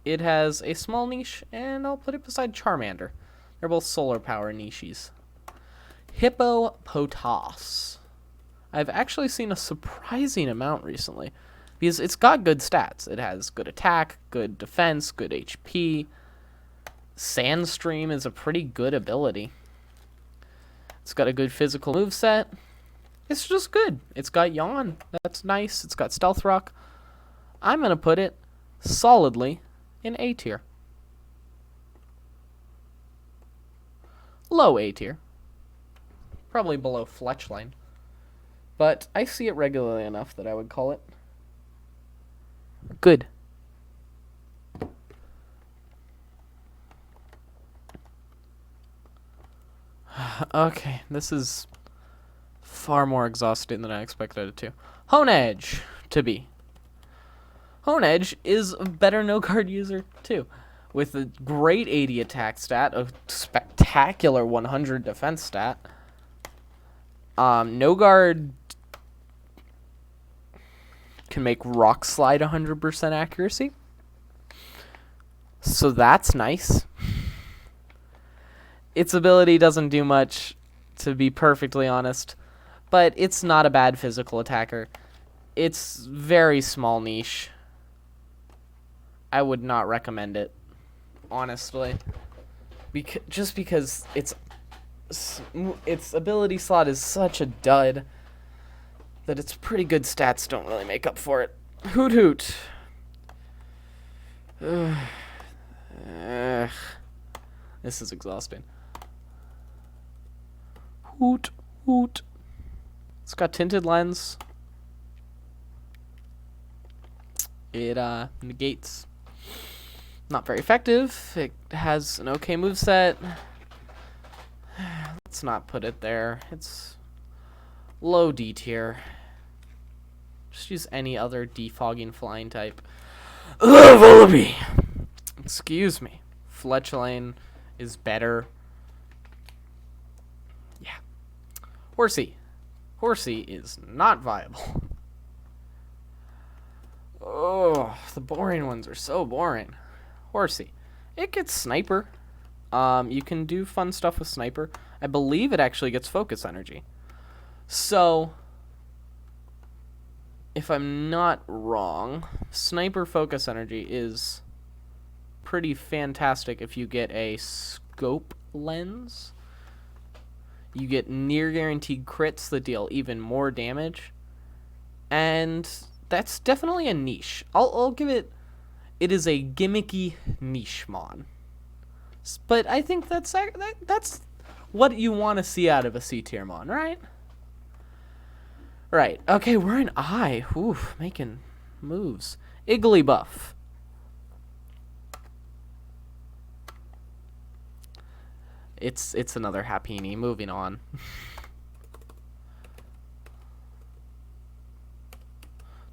It has a small niche, and I'll put it beside Charmander. They're both solar power niches. Hippopotas. I've actually seen a surprising amount recently because it's got good stats. It has good attack, good defense, good HP. Sandstream is a pretty good ability. It's got a good physical moveset. It's just good. It's got Yawn. That's nice. It's got Stealth Rock. I'm going to put it solidly in A tier. Low A tier. Probably below Fletchline. But I see it regularly enough that I would call it good. Okay, this is far more exhausting than I expected it to. Honedge to be. Honedge is a better no-guard user, too. With a great 80 attack stat, a spectacular 100 defense stat. No-guard can make Rock Slide 100% accuracy. So that's nice. Its ability doesn't do much, to be perfectly honest. But it's not a bad physical attacker. It's very small niche. I would not recommend it, honestly. Just because its ability slot is such a dud that its pretty good stats don't really make up for it. Hoot Hoot. This is exhausting. Hoot Hoot. It's got Tinted Lens. It negates. Not very effective. It has an okay moveset. Let's not put it there. It's low D tier. Just use any other defogging flying type. Volibee! Excuse me. Fletchline is better. Yeah. Horsey. Horsey is not viable. Oh, the boring ones are so boring. Horsey. It gets Sniper. You can do fun stuff with Sniper. I believe it actually gets Focus Energy. So, if I'm not wrong, Sniper Focus Energy is pretty fantastic if you get a Scope Lens. You get near guaranteed crits that deal even more damage. And that's definitely a niche. I'll give it... It is a gimmicky niche mon. But I think that's what you want to see out of a C-tier mon, right? Right. Okay, we're in I. Oof, making moves. Igglybuff. It's another Happiny. Moving on.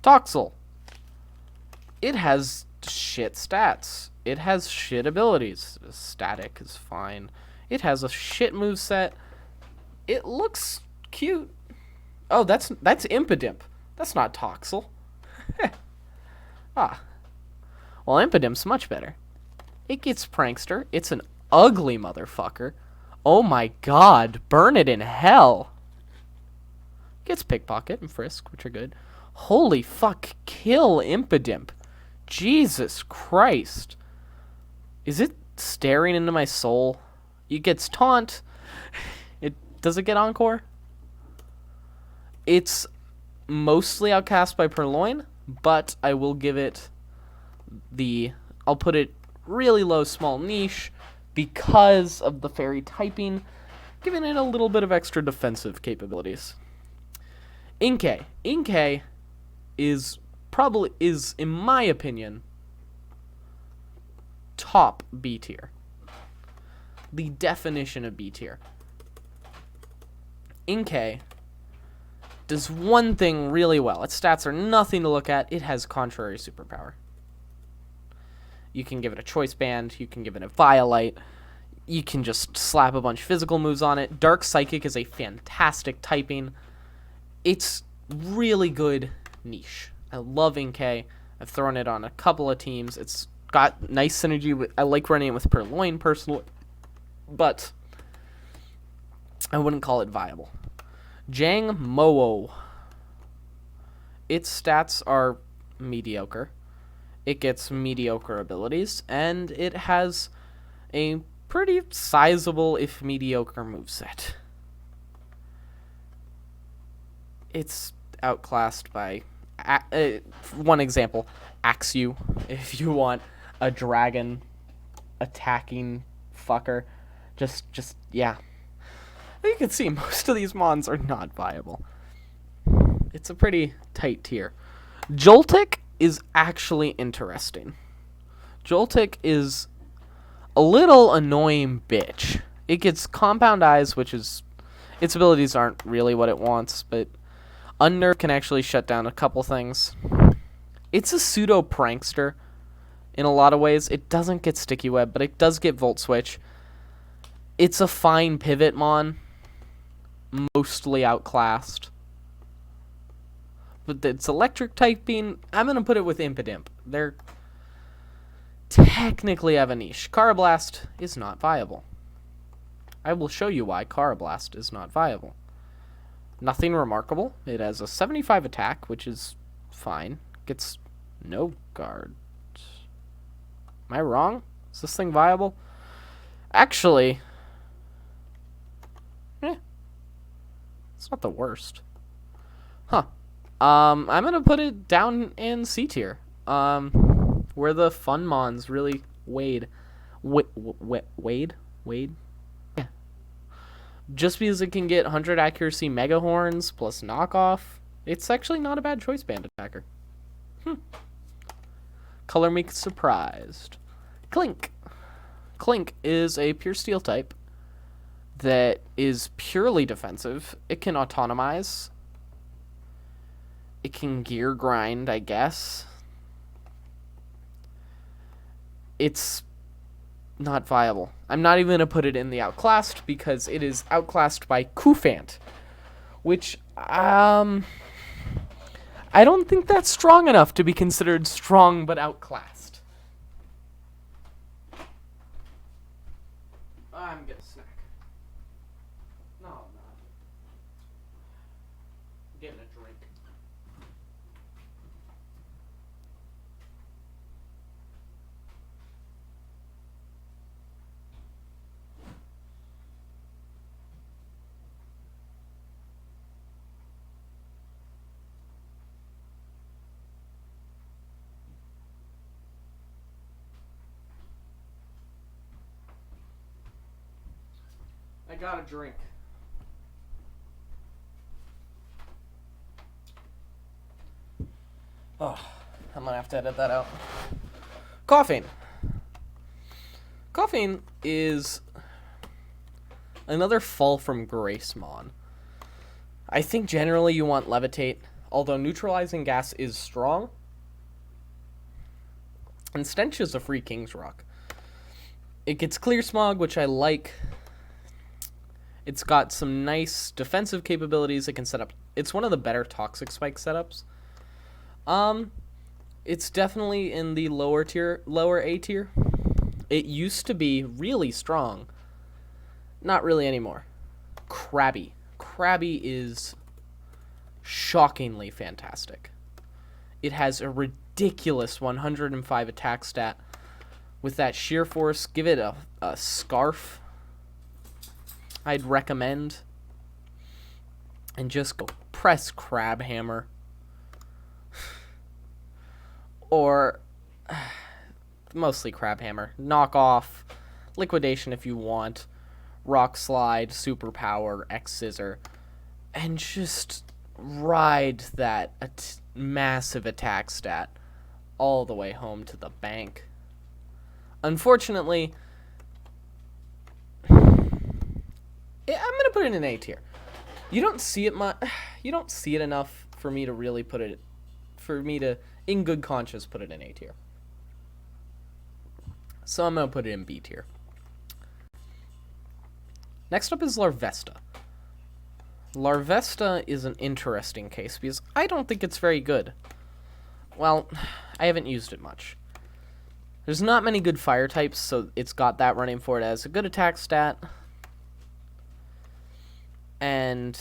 Toxel. It has shit stats. It has shit abilities. Static is fine. It has a shit moveset. It looks cute. Oh, that's Impidimp. That's not Toxel. Ah. Well, Impidimp's much better. It gets Prankster. It's an ugly motherfucker. Oh my god. Burn it in hell. Gets Pickpocket and Frisk, which are good. Holy fuck. Kill Impidimp. Jesus Christ. Is it staring into my soul? It gets Taunt. Does it get Encore? It's mostly outcast by Purloin, but I will give it I'll put it really low, small niche because of the fairy typing, giving it a little bit of extra defensive capabilities. Inkay. Inkay is, in my opinion, top B tier. The definition of B tier. Inkay does one thing really well. Its stats are nothing to look at. It has contrary superpower. You can give it a choice band. You can give it a Violite. You can just slap a bunch of physical moves on it. Dark Psychic is a fantastic typing. It's really good niche. I love Inkay. I've thrown it on a couple of teams. It's got nice synergy. I like running it with Purloin personally, but I wouldn't call it viable. Jang Mo-O. Its stats are mediocre. It gets mediocre abilities, and it has a pretty sizable, if mediocre, moveset. It's outclassed by, one example, Axew, if you want a dragon attacking fucker. Yeah. You can see most of these mons are not viable. It's a pretty tight tier. Joltik is actually interesting. Joltik is a little annoying bitch. It gets Compound Eyes, which is... its abilities aren't really what it wants, but Unnerve can actually shut down a couple things. It's a pseudo prankster in a lot of ways. It doesn't get Sticky Web, but it does get Volt Switch. It's a fine pivot mon. Mostly outclassed. But its electric typing, I'm going to put it with Impidimp. They're technically have a niche. Carablast is not viable. I will show you why Carablast is not viable. Nothing remarkable. It has a 75 attack, which is fine. Gets no guard. Am I wrong? Is this thing viable? Actually, it's not the worst. Huh. I'm gonna put it down in C tier. Where the fun mons really wade. Wade? Yeah. Just because it can get 100 accuracy Mega Horns plus knockoff, it's actually not a bad choice band attacker. Color me surprised. Clink. Clink is a pure steel type that is purely defensive. It can autonomize. It can gear grind, I guess. It's not viable. I'm not even going to put it in the outclassed because it is outclassed by Koufant, which I don't think that's strong enough to be considered strong but outclassed. I'm gonna snack. No, I'm not. I'm getting a drink. I got a drink. Oh, I'm gonna have to edit that out. Coughing. Coughing is another fall from grace mon. I think generally you want levitate, although neutralizing gas is strong. And stench is a free King's Rock. It gets clear smog, which I like. It's got some nice defensive capabilities. It can set up. It's one of the better toxic spike setups. It's definitely in the lower A tier. It used to be really strong. Not really anymore. Krabby. Krabby is shockingly fantastic. It has a ridiculous 105 attack stat. With that sheer force, give it a scarf. I'd recommend. And just go press Crab Hammer. Or mostly Crab Hammer. Knock off. Liquidation if you want. Rock Slide, Superpower, X Scissor. And just ride that massive attack stat all the way home to the bank. Unfortunately, I'm gonna put it in A tier. You don't see it You don't see it enough for me to really put it. For me to, in good conscience, put it in A tier. So I'm gonna put it in B tier. Next up is Larvesta. Larvesta is an interesting case because I don't think it's very good. Well, I haven't used it much. There's not many good fire types, so it's got that running for it as a good attack stat. And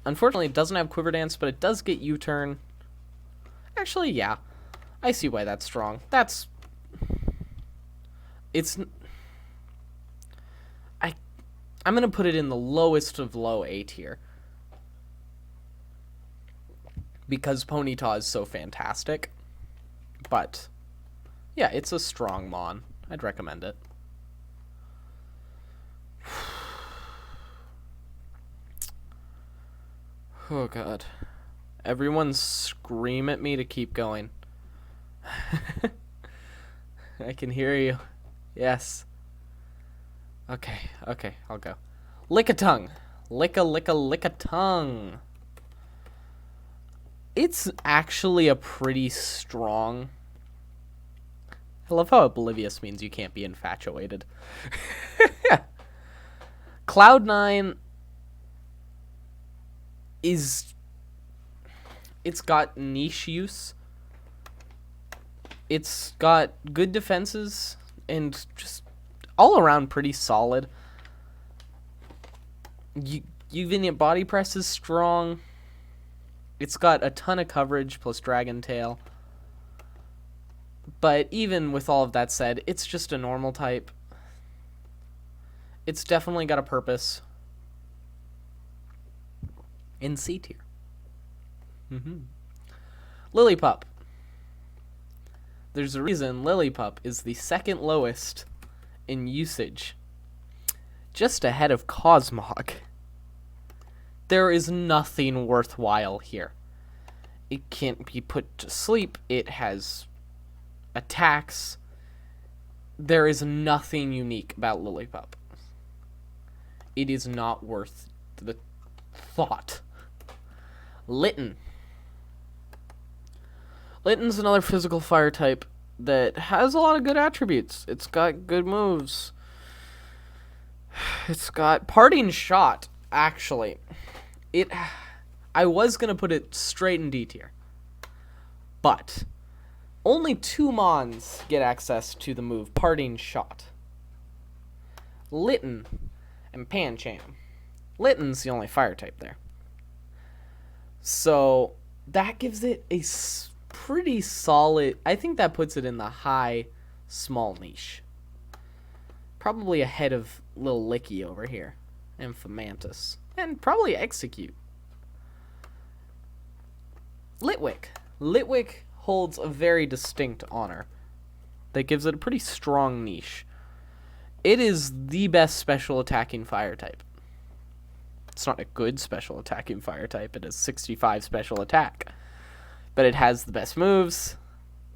unfortunately, it doesn't have Quiver Dance, but it does get U-Turn. Actually, yeah. I see why that's strong. I'm going to put it in the lowest of low A tier. Because Ponyta is so fantastic. But yeah, it's a strong mon. I'd recommend it. Oh god. Everyone scream at me to keep going. I can hear you. Yes. Okay, I'll go. Lick-a-tongue. Lick-a-tongue. It's actually a pretty strong... I love how oblivious means you can't be infatuated. Cloud9 is... It's got niche use. It's got good defenses and just all around pretty solid. Unit body press is strong. It's got a ton of coverage plus Dragon Tail. But even with all of that said, it's just a normal type. It's definitely got a purpose. In C tier. Lillipup. There's a reason Lillipup is the second lowest in usage. Just ahead of Cosmog. There is nothing worthwhile here. It can't be put to sleep. It has attacks. There is nothing unique about Lillipup. It is not worth the thought. Litten. Litten's another physical fire type that has a lot of good attributes. It's got good moves. It's got Parting Shot, actually. I was going to put it straight in D tier. But only 2 mons get access to the move Parting Shot. Litten and Pancham. Litten's the only fire type there. So that gives it a pretty solid... I think that puts it in the high, small niche. Probably ahead of Lil Licky over here. And Fomantis. And probably Execute. Litwick. Litwick holds a very distinct honor that gives it a pretty strong niche. It is the best special attacking fire type. It's not a good special attacking fire type. It has 65 special attack. But it has the best moves.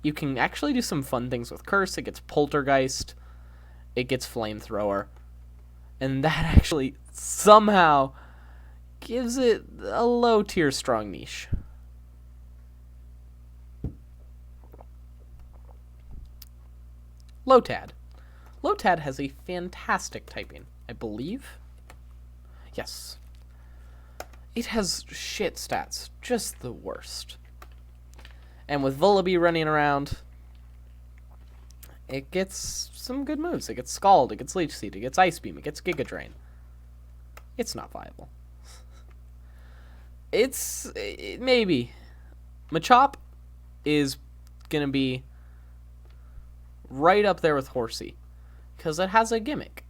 You can actually do some fun things with Curse. It gets Poltergeist. It gets Flamethrower. And that actually somehow gives it a low tier strong niche. Lotad. Lotad has a fantastic typing, I believe. Yes. It has shit stats. Just the worst. And with Vullaby running around, it gets some good moves. It gets Scald, it gets Leech Seed, it gets Ice Beam, it gets Giga Drain. It's not viable. Maybe. Machop is going to be right up there with Horsey, because it has a gimmick.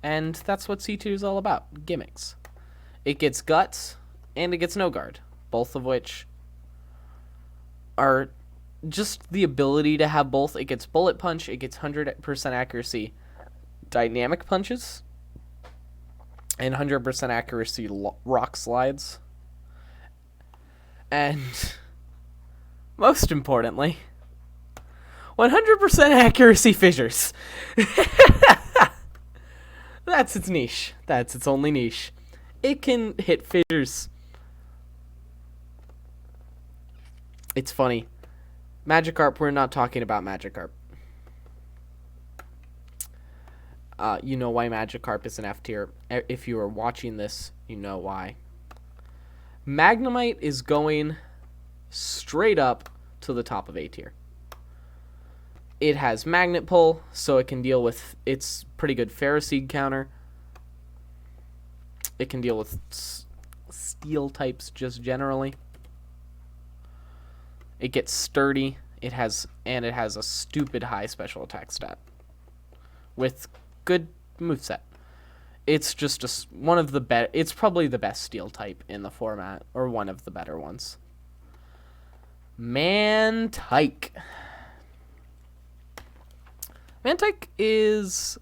And that's what C2 is all about, gimmicks. It gets Guts, and it gets No Guard, both of which are just the ability to have both. It gets Bullet Punch, it gets 100% accuracy Dynamic Punches, and 100% accuracy Rock Slides. And most importantly, 100% accuracy Fissures. That's its niche. That's its only niche. It can hit Fissures. It's funny. Magikarp, we're not talking about Magikarp. You know why Magikarp is an F tier. If you are watching this, you know why. Magnemite is going straight up to the top of A tier. It has Magnet Pull, so it can deal with its pretty good Ferroseed counter. It can deal with Steel types just generally. It gets Sturdy. It has a stupid high special attack stat with good moveset. It's just one of the best. It's probably the best Steel type in the format, or one of the better ones. Mantike. Mantike is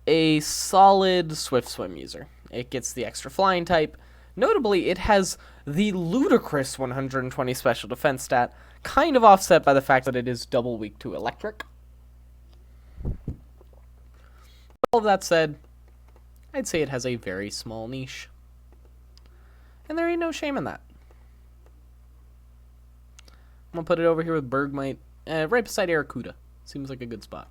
a solid Swift Swim user. It gets the extra flying type. Notably, it has the ludicrous 120 special defense stat, kind of offset by the fact that it is double weak to electric. All of that said, I'd say it has a very small niche. And there ain't no shame in that. I'm going to put it over here with Bergmite, right beside Arrokuda. Seems like a good spot.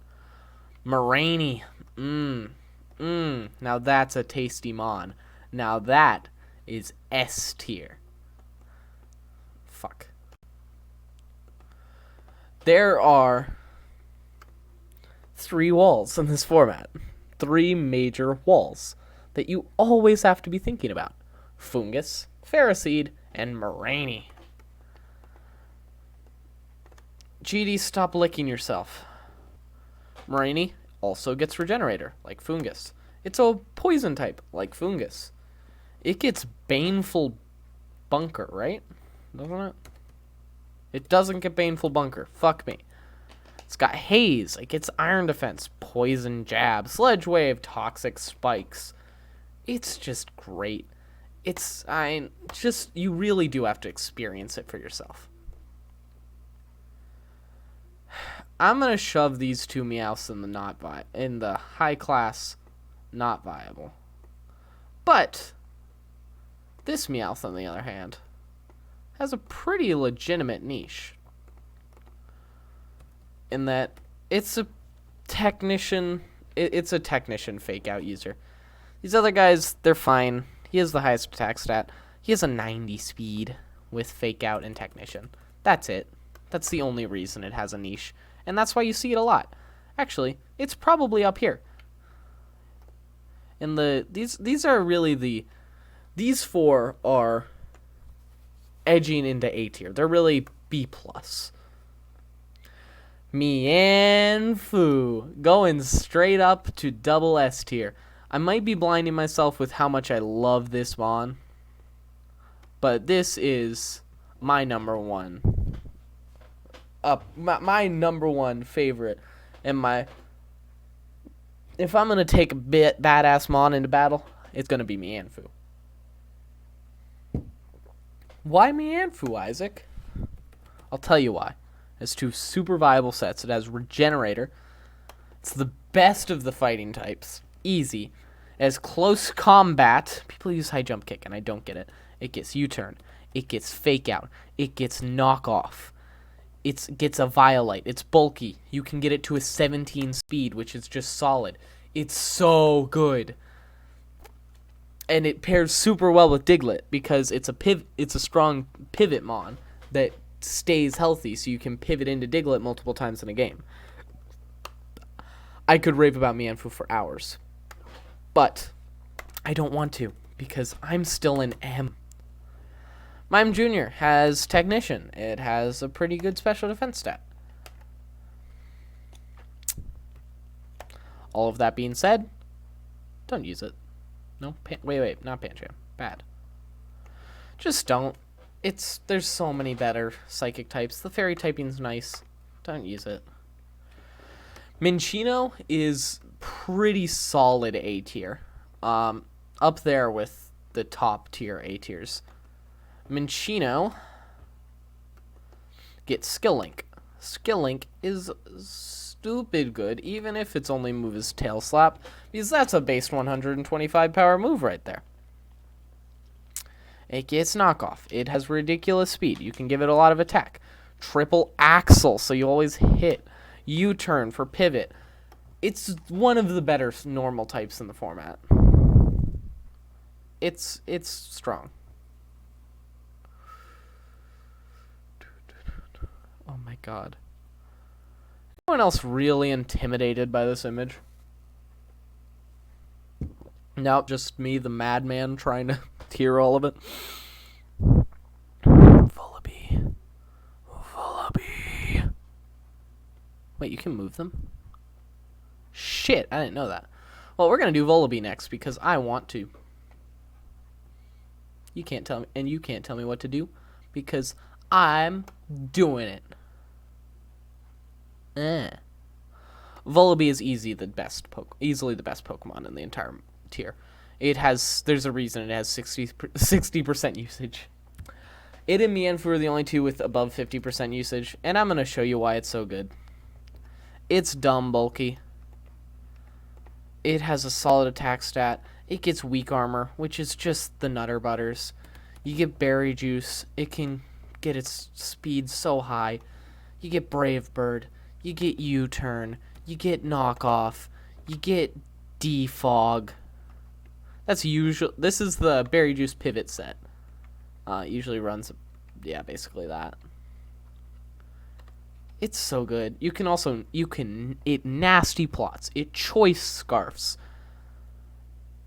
Moraine. Now that's a tasty mon. Now that is S tier. Fuck. There are 3 walls in this format. 3 major walls that you always have to be thinking about. Fungus, Ferroseed, and Moraine. GD, stop licking yourself. Moraine also gets Regenerator, like Fungus. It's a poison type, like Fungus. It gets Baneful Bunker, right? Doesn't it? It doesn't get Baneful Bunker. Fuck me. It's got Haze. It gets Iron Defense, Poison Jab, Sledge Wave, Toxic Spikes. It's just great. You really do have to experience it for yourself. I'm gonna shove these 2 Meowths in the high class, not viable. But this Meowth, on the other hand, has a pretty legitimate niche. In that it's a technician. It's a technician fake out user. These other guys, they're fine. He has the highest attack stat. He has a 90 speed with fake out and technician. That's it. That's the only reason it has a niche. And that's why you see it a lot. Actually, it's probably up here. And these are really these 4 are edging into A tier. They're really B+. Mienfoo going straight up to double S tier. I might be blinding myself with how much I love this Mon, but this is my number 1. My number 1 favorite, and if I'm gonna take a badass Mon into battle, it's gonna be Mienfoo. Why Mienfoo, Isaac? I'll tell you why. It has 2 super viable sets. It has Regenerator. It's the best of the fighting types. Easy. It has Close Combat. People use High Jump Kick, and I don't get it. It gets U-Turn. It gets Fake Out. It gets Knock Off. It gets a Violite. It's bulky. You can get it to a 17 speed, which is just solid. It's so good. And it pairs super well with Diglett because it's a strong pivot mon that stays healthy, so you can pivot into Diglett multiple times in a game. I could rave about Mianfu for hours, but I don't want to because I'm still an M. Mime Jr. has Technician. It has a pretty good special defense stat. All of that being said, don't use it. No, wait, not Pancham. Bad. Just don't. There's so many better psychic types. The fairy typing's nice. Don't use it. Minccino is pretty solid A tier. Up there with the top tier A tiers. Minccino gets Skill Link. Skill Link is stupid good, even if its only move is Tail Slap, because that's a base 125 power move right there. It gets Knockoff. It has ridiculous speed. You can give it a lot of attack. Triple Axle, so you always hit. U-Turn for pivot. It's one of the better normal types in the format. It's strong. Oh my god. Anyone else really intimidated by this image? Nope, just me, the madman, trying to tier all of it. Vullaby. Wait, you can move them? Shit, I didn't know that. Well, we're going to do Vullaby next because I want to. You can't tell me, and you can't tell me what to do because I'm doing it. Vullaby is easily the best Pokemon in the entire tier. There's a reason it has 60% usage. It and Mianfu are the only two with above 50% usage, and I'm going to show you why it's so good. It's dumb bulky. It has a solid attack stat. It gets weak armor, which is just the Nutter Butters. You get Berry Juice. It can get its speed so high. You get Brave Bird. You get U-Turn. You get Knockoff. You get Defog. That's usual. This is the Berry Juice pivot set. Usually runs, yeah, basically that. It's so good. It nasty plots. It choice scarfs.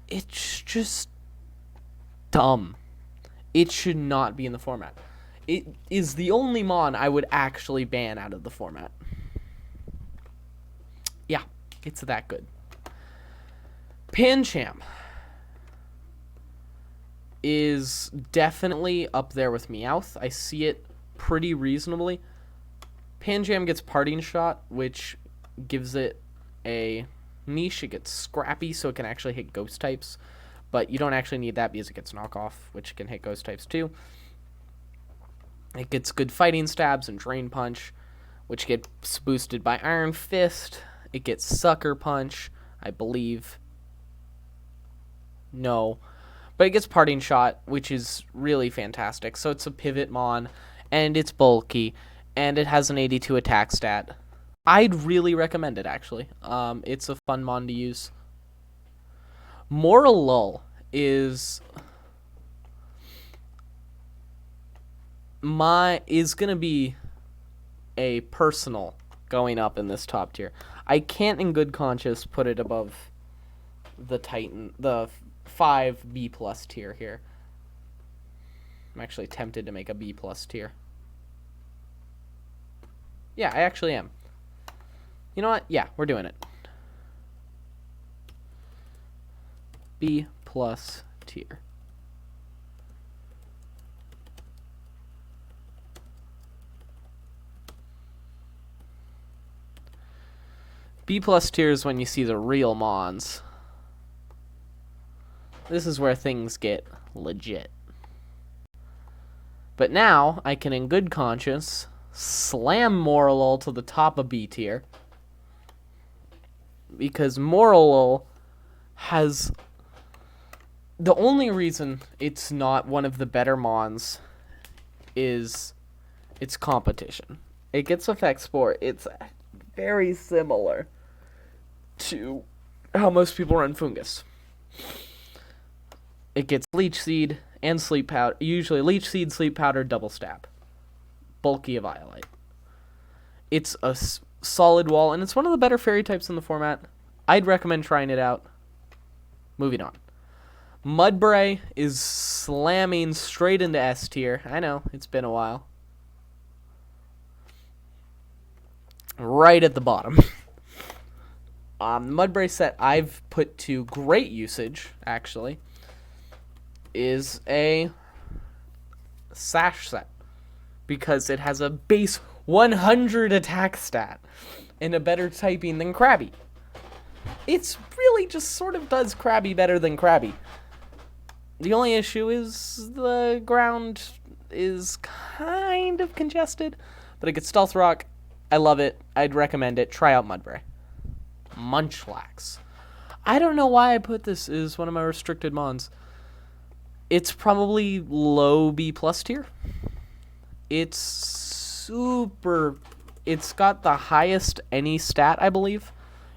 It's just dumb. It should not be in the format. It is the only mon I would actually ban out of the format. Yeah, it's that good. Pancham is definitely up there with Meowth. I see it pretty reasonably. Pancham gets Parting Shot, which gives it a niche. It gets Scrappy, so it can actually hit Ghost types. But you don't actually need that because it gets Knockoff, which can hit Ghost types too. It gets good Fighting Stabs and Drain Punch, which gets boosted by Iron Fist. It gets Sucker Punch, I believe. No. But it gets Parting Shot, which is really fantastic. So it's a pivot mon, and it's bulky, and it has an 82 attack stat. I'd really recommend it, actually. It's a fun mon to use. Moral Lull is gonna be a personal going up in this top tier. I can't in good conscience put it above the Titan, the 5 B+ tier here. I'm actually tempted to make a B+ tier. Yeah, I actually am. You know what? Yeah, we're doing it. B+ tier. B+ tier is when you see the real mons. This is where things get legit. But now, I can in good conscience slam Morlul to the top of B tier. Because Morlul has... The only reason it's not one of the better Mons is its competition. It gets Effect Spore. It's very similar to how most people run Fungus. It gets Leech Seed and Sleep Powder. Usually Leech Seed, Sleep Powder, Double Stab. Bulky of Violite. It's a solid wall, and it's one of the better fairy types in the format. I'd recommend trying it out. Moving on. Mudbray is slamming straight into S tier. I know, it's been a while. Right at the bottom. Mudbray set I've put to great usage, actually, is a Sash set. Because it has a base 100 attack stat and a better typing than Krabby. It's really just sort of does Krabby better than Krabby. The only issue is the ground is kind of congested, but it gets Stealth Rock. I love it. I'd recommend it. Try out Mudbray. Munchlax. I don't know why I put this as one of my restricted mons. It's probably low B plus tier. It's super... It's got the highest any stat, I believe,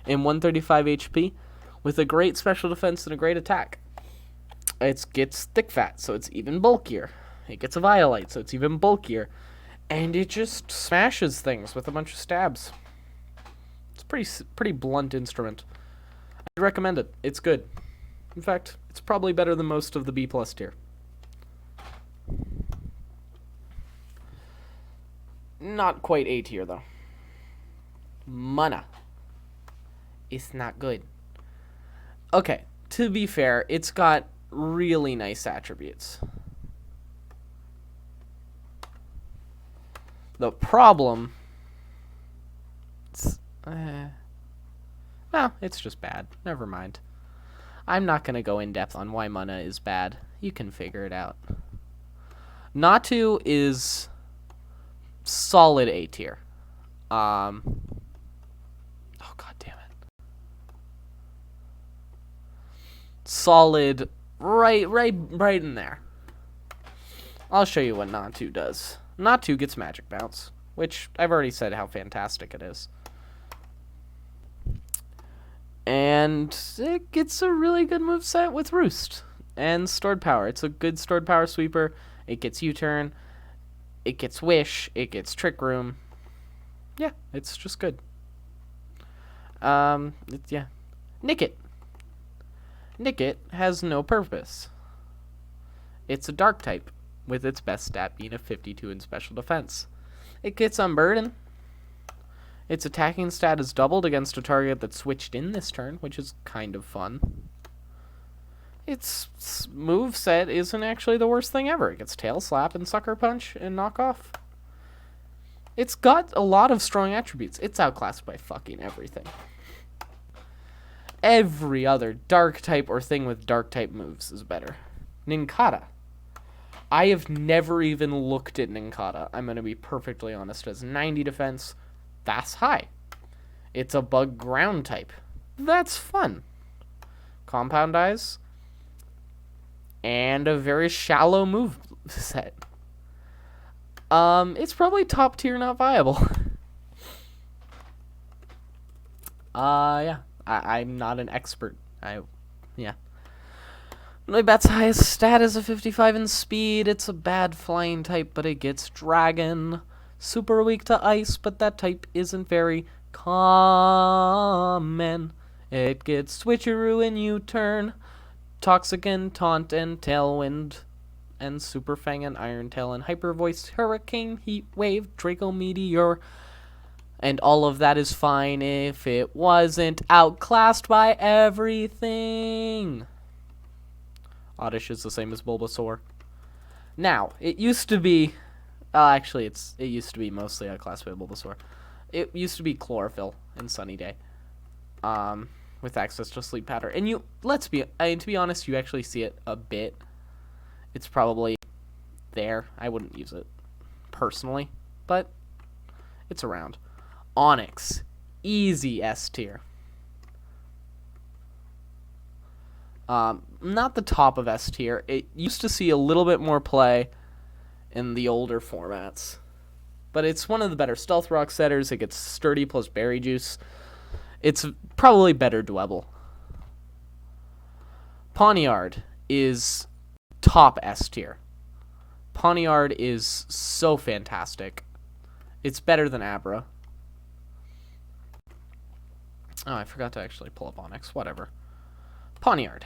in 135 HP, with a great special defense and a great attack. It gets Thick Fat, so it's even bulkier. It gets a Violite, so it's even bulkier. And it just smashes things with a bunch of stabs. It's a pretty blunt instrument. I'd recommend it. It's good. In fact, it's probably better than most of the B plus tier. Not quite A tier, though. Mana. It's not good. Okay, to be fair, it's got really nice attributes. The problem... no, it's just bad. Never mind. I'm not going to go in depth on why Mana is bad. You can figure it out. Natu is solid A tier. Oh, god damn it. Solid, right in there. I'll show you what Natu does. Natu gets Magic Bounce, which I've already said how fantastic it is. And it gets a really good moveset with Roost and Stored Power. It's a good Stored Power sweeper. It gets U-Turn. It gets Wish. It gets Trick Room. Yeah, it's just good. Yeah. Nickit. Nickit has no purpose. It's a Dark type, with its best stat being a 52 in special defense. It gets Unburden. Its attacking stat is doubled against a target that's switched in this turn, which is kind of fun. Its moveset isn't actually the worst thing ever. It gets Tail Slap and Sucker Punch and Knockoff. It's got a lot of strong attributes. It's outclassed by fucking everything. Every other Dark type or thing with Dark type moves is better. Nincada. I have never even looked at Nincada. I'm going to be perfectly honest. As 90 defense, that's high. It's a bug ground type. That's fun. Compound Eyes. And a very shallow move set. It's probably top tier, not viable. Yeah. I'm not an expert. Yeah. Noibat's highest stat is a 55 in speed. It's a bad flying type, but it gets Dragon. Super weak to ice, but that type isn't very common. It gets Switcheroo and U-Turn, Toxic and Taunt and Tailwind, and Super Fang and Iron Tail and Hyper Voice, Hurricane, Heat Wave, Draco Meteor. And all of that is fine if it wasn't outclassed by everything. Oddish is the same as Bulbasaur. Now, it used to be... actually, it used to be mostly outclassed by Bulbasaur. It used to be Chlorophyll in Sunny Day. With access to Sleep Powder. And to be honest, you actually see it a bit. It's probably there. I wouldn't use it personally, but It's around. Onyx, easy S tier. Not the top of S tier. It used to see a little bit more play in the older formats, but it's one of the better stealth rock setters. It gets sturdy plus berry juice. It's probably better Dwebble. Pawniard is top S tier. Pawniard is so fantastic. It's better than Abra. Oh, I forgot to actually pull up Onyx. Whatever. Pawniard.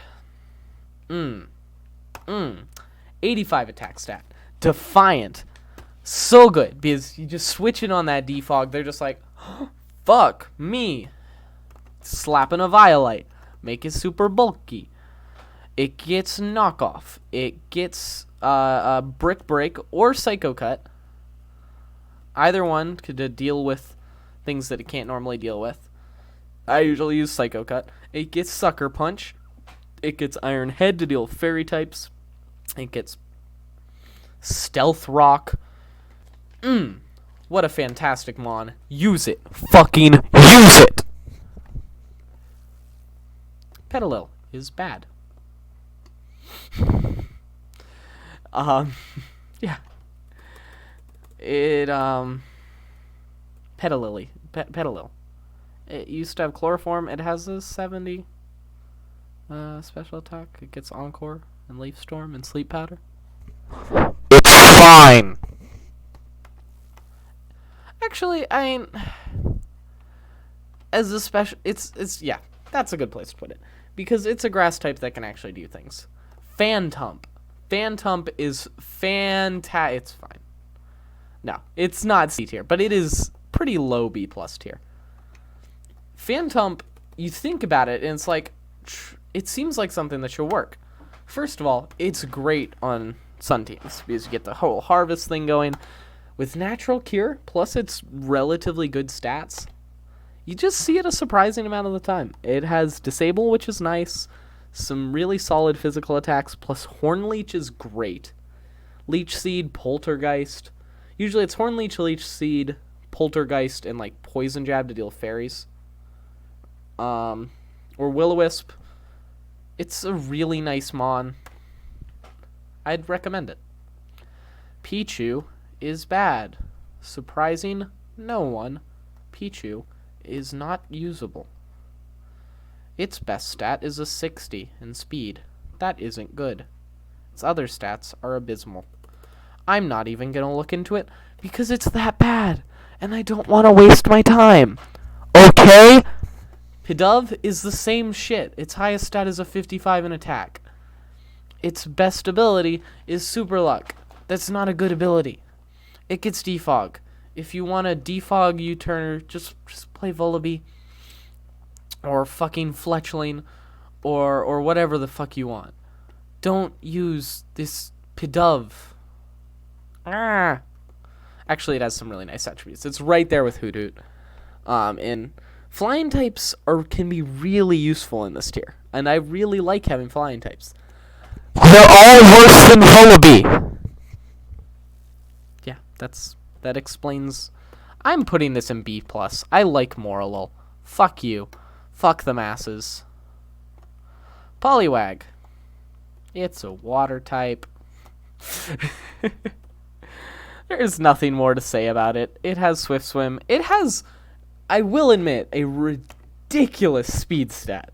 85 attack stat. Defiant. So good, because you just switch it on that defog. They're just like, fuck me. Slapping a Violite. Make it super bulky. It gets knockoff. It gets brick break or psycho cut. Either one could deal with things that it can't normally deal with. I usually use psycho cut. It gets sucker punch. It gets Iron Head to deal with fairy types. It gets Stealth Rock. What a fantastic mon. Use it. Fucking use it! Petalil is bad. Yeah. It, Petalil. It used to have Chloroform. It has a 70 special attack. It gets Encore and Leaf Storm and Sleep Powder. It's fine. Actually, I mean, as a special, it's yeah, that's a good place to put it, because it's a grass type that can actually do things. Phantump is fantastic. It's fine. No, it's not C tier, but it is pretty low B plus tier. Phantump, you think about it, and it's like, it seems like something that should work. First of all, it's great on Sun teams, because you get the whole harvest thing going. With Natural Cure, plus its relatively good stats, you just see it a surprising amount of the time. It has Disable, which is nice, some really solid physical attacks, plus Horn Leech is great. Leech Seed, Poltergeist. Usually it's Horn Leech, Leech Seed, Poltergeist, and like Poison Jab to deal with fairies. Or Will-O-Wisp. It's a really nice mon. I'd recommend it. Pichu is bad. Surprising no one, Pichu is not usable. Its best stat is a 60 in speed. That isn't good. Its other stats are abysmal. I'm not even gonna look into it because it's that bad, and I don't want to waste my time. Okay? Pidove is the same shit. Its highest stat is a 55 in attack. Its best ability is Super Luck. That's not a good ability. It gets Defog. If you want to defog U-turner, just play Vullaby. Or fucking Fletchling. Or whatever the fuck you want. Don't use this Pidove. Actually, it has some really nice attributes. It's right there with Hoot Hoot. And flying types can be really useful in this tier. And I really like having flying types. They're all worse than Vullaby. Yeah, that explains. I'm putting this in B+. I like Moralul. Fuck you. Fuck the masses. Poliwag. It's a water type. There's nothing more to say about it. It has Swift Swim. It has, I will admit, a ridiculous speed stat.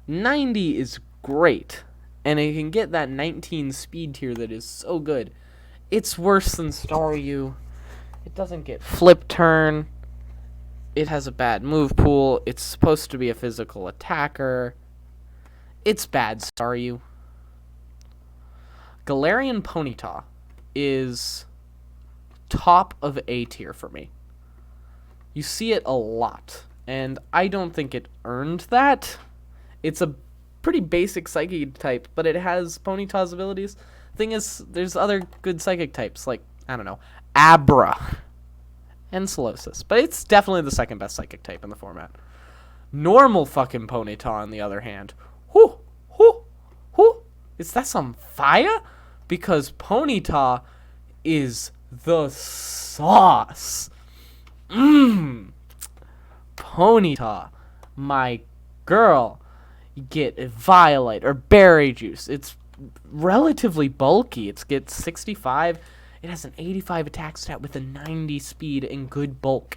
90 is great. And it can get that 19 speed tier that is so good. It's worse than Staryu. It doesn't get Flip Turn. It has a bad move pool. It's supposed to be a physical attacker. It's bad, Staryu. Galarian Ponyta is top of A tier for me. You see it a lot, and I don't think it earned that. It's a pretty basic psychic type, but it has Ponyta's abilities. Thing is, there's other good psychic types, like, I don't know, Abra and Solosis, but it's definitely the second best psychic type in the format. Normal fucking Ponyta, on the other hand, is that some fire? Because Ponyta is the sauce. Mmm. Ponyta, my girl. You get a Violet or Berry Juice. It's relatively bulky. It gets 65. It has an 85 attack stat with a 90 speed and good bulk.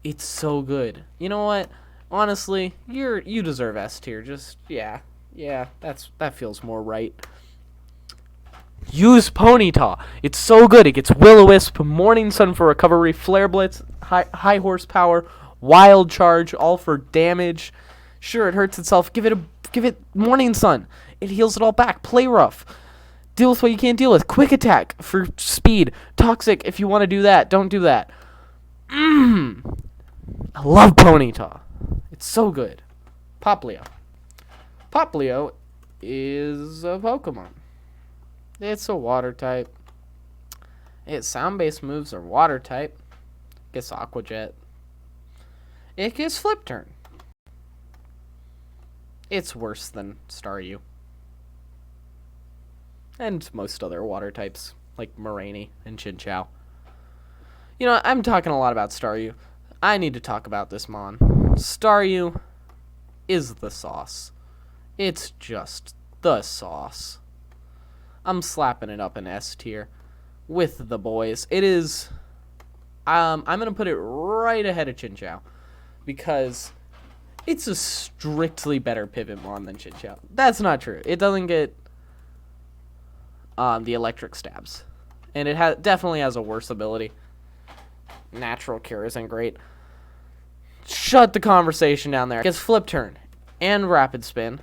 It's so good. You know what? Honestly, you deserve S tier. Just yeah, that feels more right. Use Ponyta. It's so good. It gets Will-O-Wisp, Morning Sun for recovery, Flare Blitz, high horsepower, Wild Charge, all for damage. Sure, it hurts itself. Give it Morning Sun. It heals it all back. Play Rough. Deal with what you can't deal with. Quick Attack for speed. Toxic if you want to do that. Don't do that. I love Ponyta. It's so good. Poplio. Poplio is a Pokemon. It's a water type. Its sound-based moves are water type. It gets Aqua Jet. It gets Flip Turn. It's worse than Staryu. And most other water types, like Moraine and Chinchou. You know, I'm talking a lot about Staryu. I need to talk about this Mon. Staryu is the sauce. It's just the sauce. I'm slapping it up in S tier with the boys. It is... I'm going to put it right ahead of Chinchou because it's a strictly better pivot Mon than Chinchou. That's not true. It doesn't get the electric stabs. And it definitely has a worse ability. Natural Cure isn't great. Shut the conversation down there. It gets Flip Turn and Rapid Spin.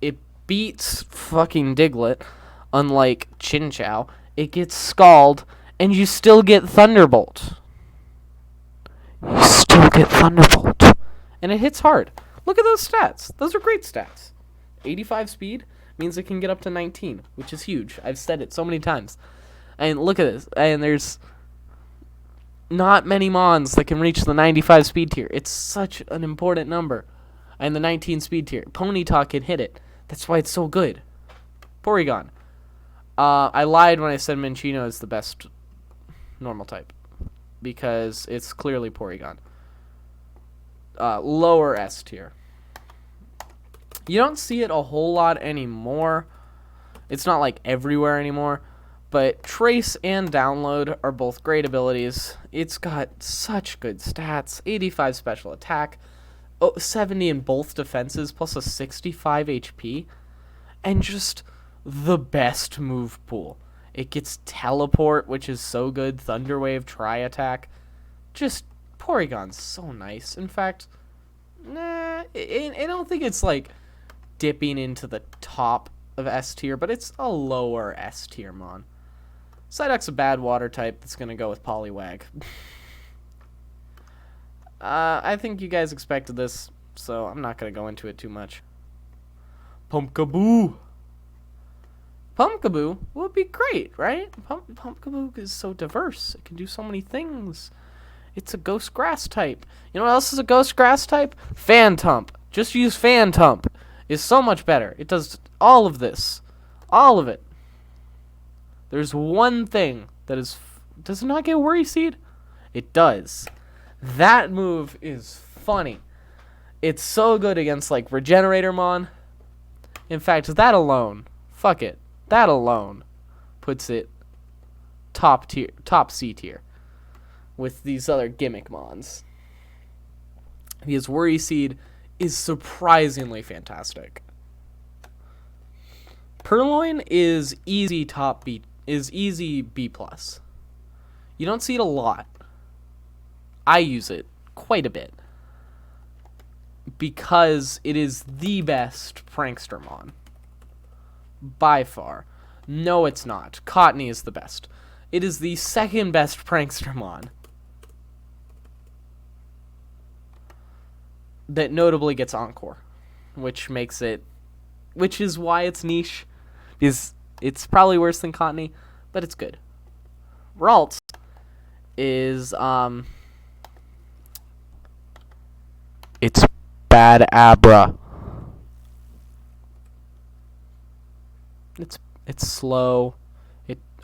It beats fucking Diglett. Unlike Chinchou, it gets Scald, and you still get Thunderbolt. You still get Thunderbolt. And it hits hard. Look at those stats. Those are great stats. 85 speed means it can get up to 19, which is huge. I've said it so many times. And look at this. And there's not many Mons that can reach the 95 speed tier. It's such an important number. And the 19 speed tier. Ponyta can hit it. That's why it's so good. Porygon. I lied when I said Minccino is the best normal type. Because it's clearly Porygon. Lower S tier. You don't see it a whole lot anymore. It's not like everywhere anymore. But Trace and Download are both great abilities. It's got such good stats. 85 special attack. 70 in both defenses. Plus a 65 HP. And just the best move pool. It gets Teleport, which is so good. Thunder Wave, Tri-Attack. Just, Porygon's so nice. In fact, I don't think it's like dipping into the top of S tier, but it's a lower S tier Mon. Psyduck's a bad water type that's going to go with Poliwag. I think you guys expected this, so I'm not going to go into it too much. Pumpkaboo! Pumpkaboo would be great, right? Pumpkaboo is so diverse. It can do so many things. It's a ghost grass type. You know what else is a ghost grass type? Phantump. Just use Phantump. It's so much better. It does all of this. All of it. There's one thing that is... Does it not get Worry Seed? It does. That move is funny. It's so good against, like, Regenerator Mon. In fact, that alone... Fuck it. That alone puts it top C tier with these other gimmick Mons. Because Worry Seed is surprisingly fantastic. Purloin is easy B+. You don't see it a lot. I use it quite a bit because it is the best prankster Mon. By far. No, it's not. Cottonee is the best. It is the second best prankster Mon. That notably gets Encore. Which makes it... Which is why it's niche. Because it's probably worse than Cottonee, but it's good. Ralts is, It's bad Abra. It's slow.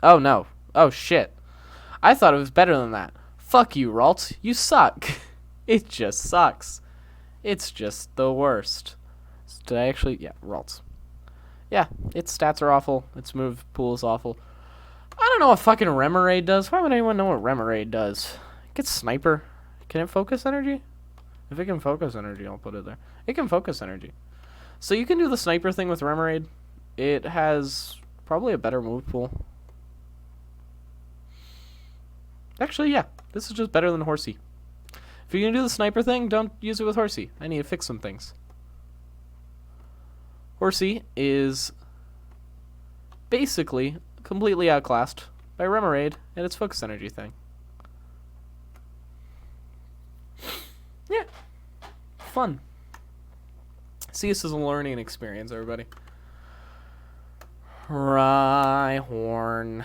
Oh no. Oh shit. I thought it was better than that. Fuck you, Ralt. You suck. It just sucks. It's just the worst. Did I actually? Yeah, Ralt. Yeah, its stats are awful. Its move pool is awful. I don't know what fucking Remoraid does. Why would anyone know what Remoraid does? It gets Sniper. Can it focus energy? If it can focus energy, I'll put it there. It can focus energy. So you can do the Sniper thing with Remoraid. It has probably a better move pool. Actually, yeah. This is just better than Horsey. If you're going to do the Sniper thing, don't use it with Horsey. I need to fix some things. Horsey is basically completely outclassed by Remoraid and its focus energy thing. Yeah. Fun. See, this is a learning experience, everybody. Rhyhorn.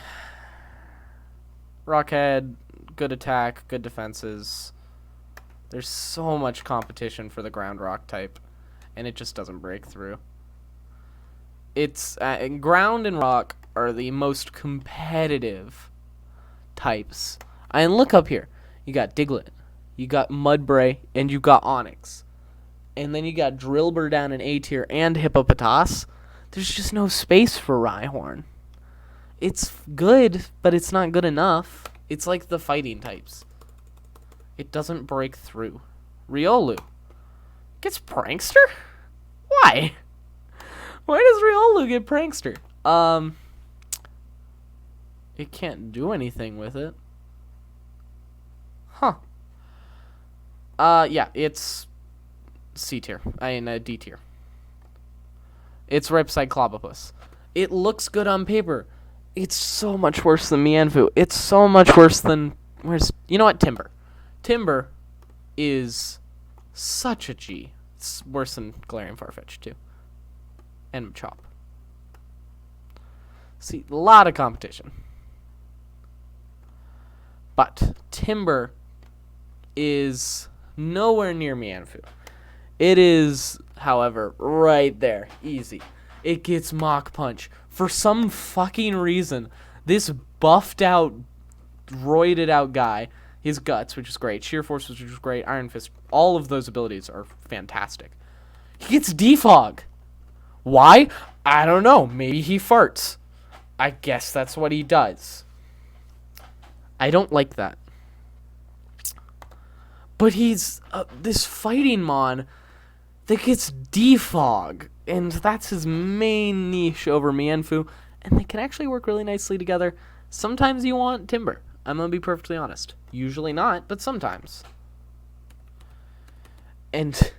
Rockhead, good attack, good defenses. There's so much competition for the ground rock type, and it just doesn't break through. It's ground and rock are the most competitive types. And look up here. You got Diglett, you got Mudbray, and you got Onix. And then you got Drillbur down in A tier and Hippopotas. There's just no space for Rhyhorn. It's good, but it's not good enough. It's like the fighting types. It doesn't break through. Riolu gets Prankster? Why? Why does Riolu get Prankster? It can't do anything with it. Huh. Yeah, it's C tier. D tier. It's right beside Clobbopus. It looks good on paper. It's so much worse than Mienfoo. It's so much worse than... You know what? Timber. Timber is such a G. It's worse than Galarian Farfetch, too. And Chop. See, a lot of competition. But Timber is nowhere near Mienfoo. It is, however, right there. Easy. It gets Mach Punch. For some fucking reason, this buffed out, roided out guy, his Guts, which is great, Sheer Force, which is great, Iron Fist, all of those abilities are fantastic. He gets Defog. Why? I don't know. Maybe he farts. I guess that's what he does. I don't like that. But he's this fighting mon that gets Defog, and that's his main niche over Mienfoo, and they can actually work really nicely together. Sometimes you want Timber. I'm going to be perfectly honest. Usually not, but sometimes. And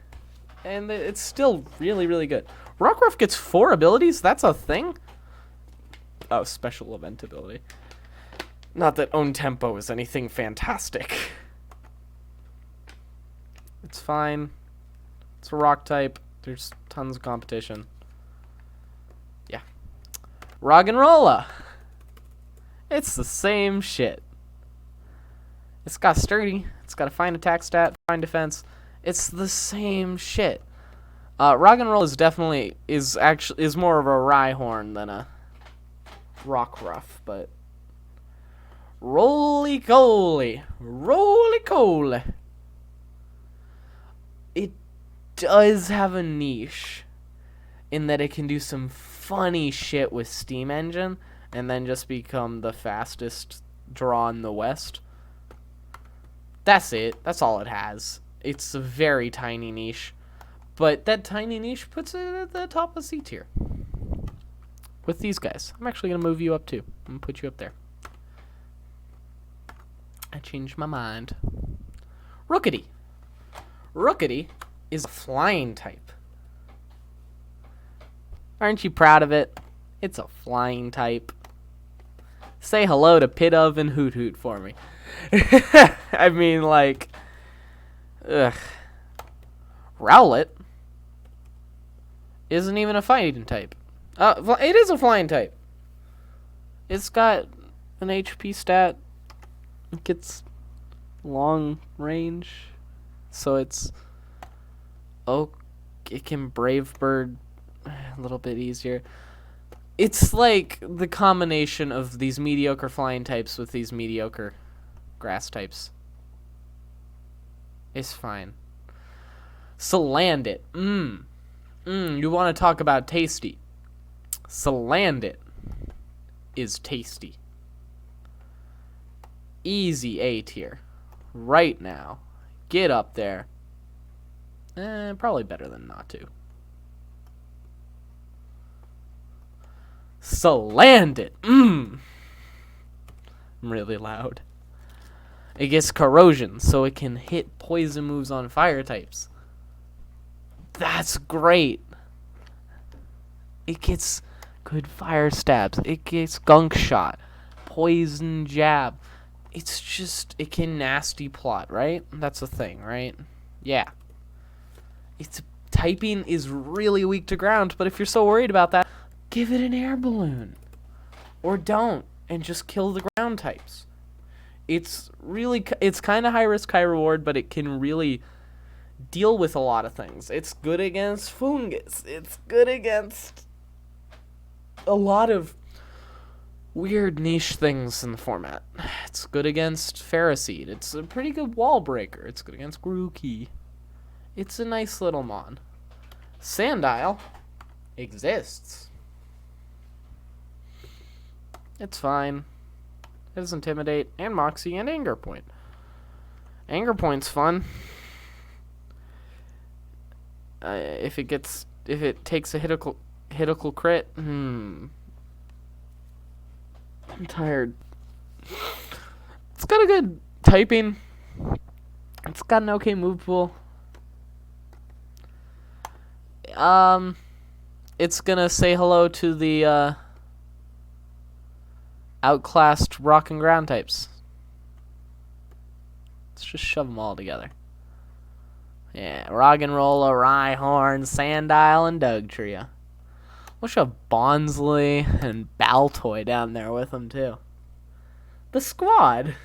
it's still really, really good. Rockruff gets 4 abilities? That's a thing? Oh, special event ability. Not that Own Tempo is anything fantastic. It's fine. It's a rock type. There's tons of competition. Yeah. Roggenrola. It's the same shit. It's got sturdy. It's got a fine attack stat, fine defense. It's the same shit. Roggenrola is definitely is more of a Rhyhorn than a Rockruff, but roly coly. It does have a niche in that it can do some funny shit with Steam Engine and then just become the fastest draw in the West. That's it. That's all it has. It's a very tiny niche, but that tiny niche puts it at the top of C tier. With these guys. I'm actually going to move you up too. I'm going to put you up there. I changed my mind. Rookity. Rookity is a flying type. Aren't you proud of it? It's a flying type. Say hello to Pidove and Hoot Hoot for me. I mean, like... Ugh. Rowlet isn't even a fighting type. It is a flying type. It's got an HP stat. It gets long range. So it's... Oh, it can Brave Bird a little bit easier. It's like the combination of these mediocre flying types with these mediocre grass types. It's fine. Salandit. You want to talk about tasty. Salandit is tasty. Easy A tier. Right now. Get up there. Probably better than not to. Salandit. I'm really loud. It gets corrosion, so it can hit poison moves on fire types. That's great. It gets good fire stabs. It gets gunk shot, poison jab. It's just, it can nasty plot, right? That's the thing, right? Yeah. Its typing is really weak to ground, but if you're so worried about that, give it an air balloon. Or don't, and just kill the ground types. It's kind of high risk, high reward, but it can really deal with a lot of things. It's good against fungus. It's good against a lot of weird niche things in the format. It's good against Ferroseed. It's a pretty good wall breaker. It's good against Grookey. It's a nice little mon. Sandile exists. It's fine. It has Intimidate and Moxie and Anger Point. Anger Point's fun. If it takes a hitical crit, I'm tired. It's got a good typing. It's got an okay move pool. It's gonna say hello to the outclassed rock and ground types. Let's just shove them all together. Yeah, Roggenrola, Rhyhorn, Sandile, and Dugtrio. We'll shove Bonsly and Baltoy down there with them, too. The squad.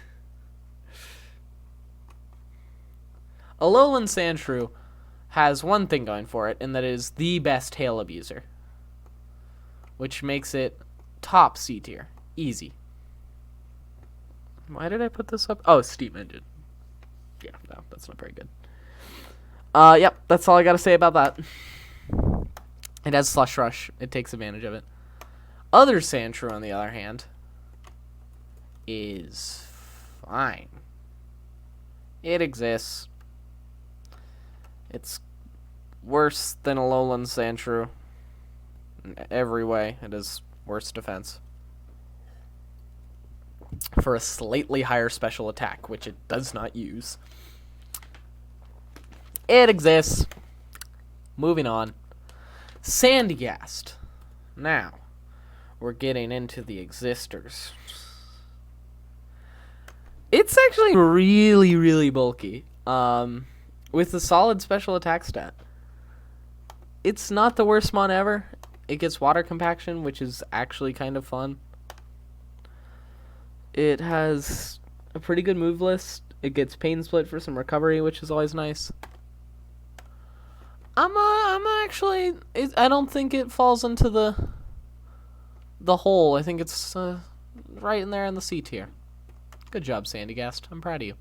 Alolan Sandshrew has one thing going for it, and that is the best Hail Abuser. Which makes it top C tier. Easy. Why did I put this up? Oh, Steam Engine. Yeah, no, that's not very good. Yep, that's all I gotta say about that. It has Slush Rush. It takes advantage of it. Other Sandshrew, on the other hand, is fine. It exists. It's worse than Alolan Sandshrew. In every way, it is worse defense. For a slightly higher special attack, which it does not use. It exists. Moving on. Sandygast. Now, we're getting into the existers. It's actually really, really bulky. With a solid special attack stat. It's not the worst mon ever. It gets water compaction, which is actually kind of fun. It has a pretty good move list. It gets Pain Split for some recovery, which is always nice. I don't think it falls into the hole. I think it's right in there in the C tier. Good job, Sandygast. I'm proud of you.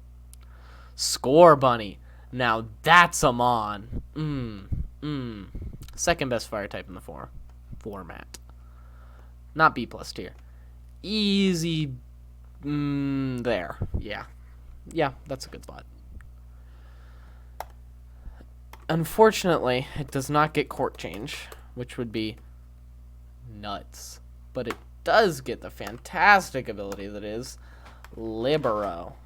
Score Bunny. Now that's a mon. Second best fire type in the format. Not B+ tier. Easy. There. Yeah. Yeah, that's a good spot. Unfortunately, it does not get court change, which would be nuts. But it does get the fantastic ability that is Libero.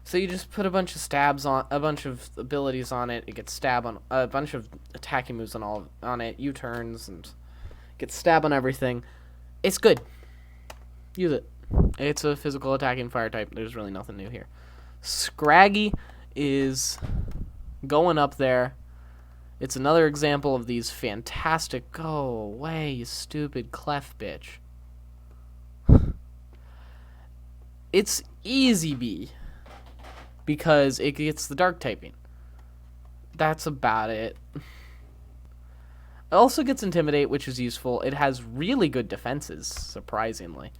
So you just put a bunch of stabs on, a bunch of abilities on it. It gets stab on a bunch of attacking moves on it, U-turns, and gets stab on everything. It's good. Use it. It's a physical attacking fire type. There's really nothing new here. Scraggy is going up there. It's another example of these fantastic... Go away, you stupid clef bitch. It's easy B. Because it gets the dark typing. That's about it. It also gets Intimidate, which is useful. It has really good defenses, surprisingly.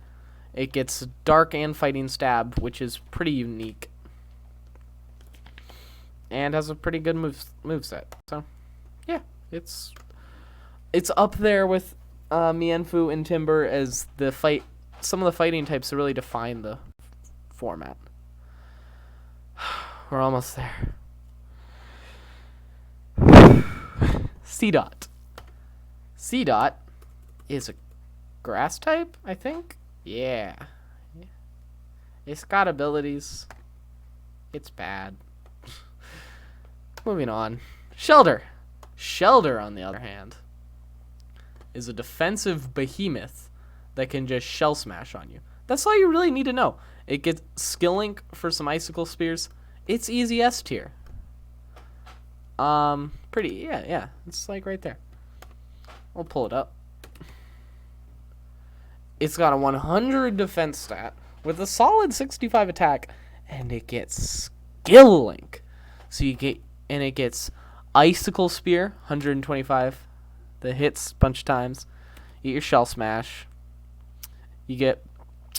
It gets dark and fighting stab, which is pretty unique. and has a pretty good moveset. So, yeah, it's up there with Mienfoo and Timber as some of the fighting types that really define the format. We're almost there. Seedot. Seedot is a grass type, I think? Yeah. It's got abilities. It's bad. Moving on. Shelter. Shelter, on the other hand, is a defensive behemoth that can just shell smash on you. That's all you really need to know. It gets skill link for some icicle spears. It's easy S tier. Pretty, yeah. It's like right there. I'll pull it up. It's got a 100 defense stat with a solid 65 attack, and it gets skill link. So it gets icicle spear, 125, that hits a bunch of times. You get your shell smash. You get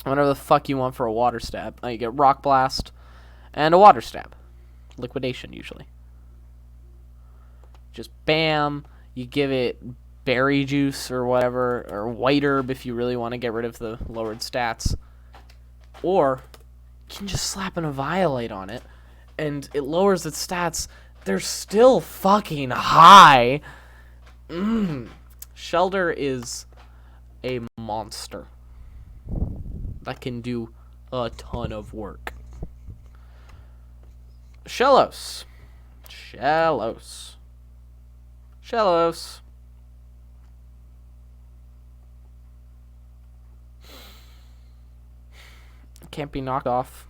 whatever the fuck you want for a water stab. You get rock blast and a water stab. Liquidation, usually. Just bam. You give it berry juice or whatever, or white herb if you really want to get rid of the lowered stats. Or you can just slap a violate on it, and it lowers its stats. They're still fucking high. Shelter is a monster that can do a ton of work. Shellos. Can't be knocked off.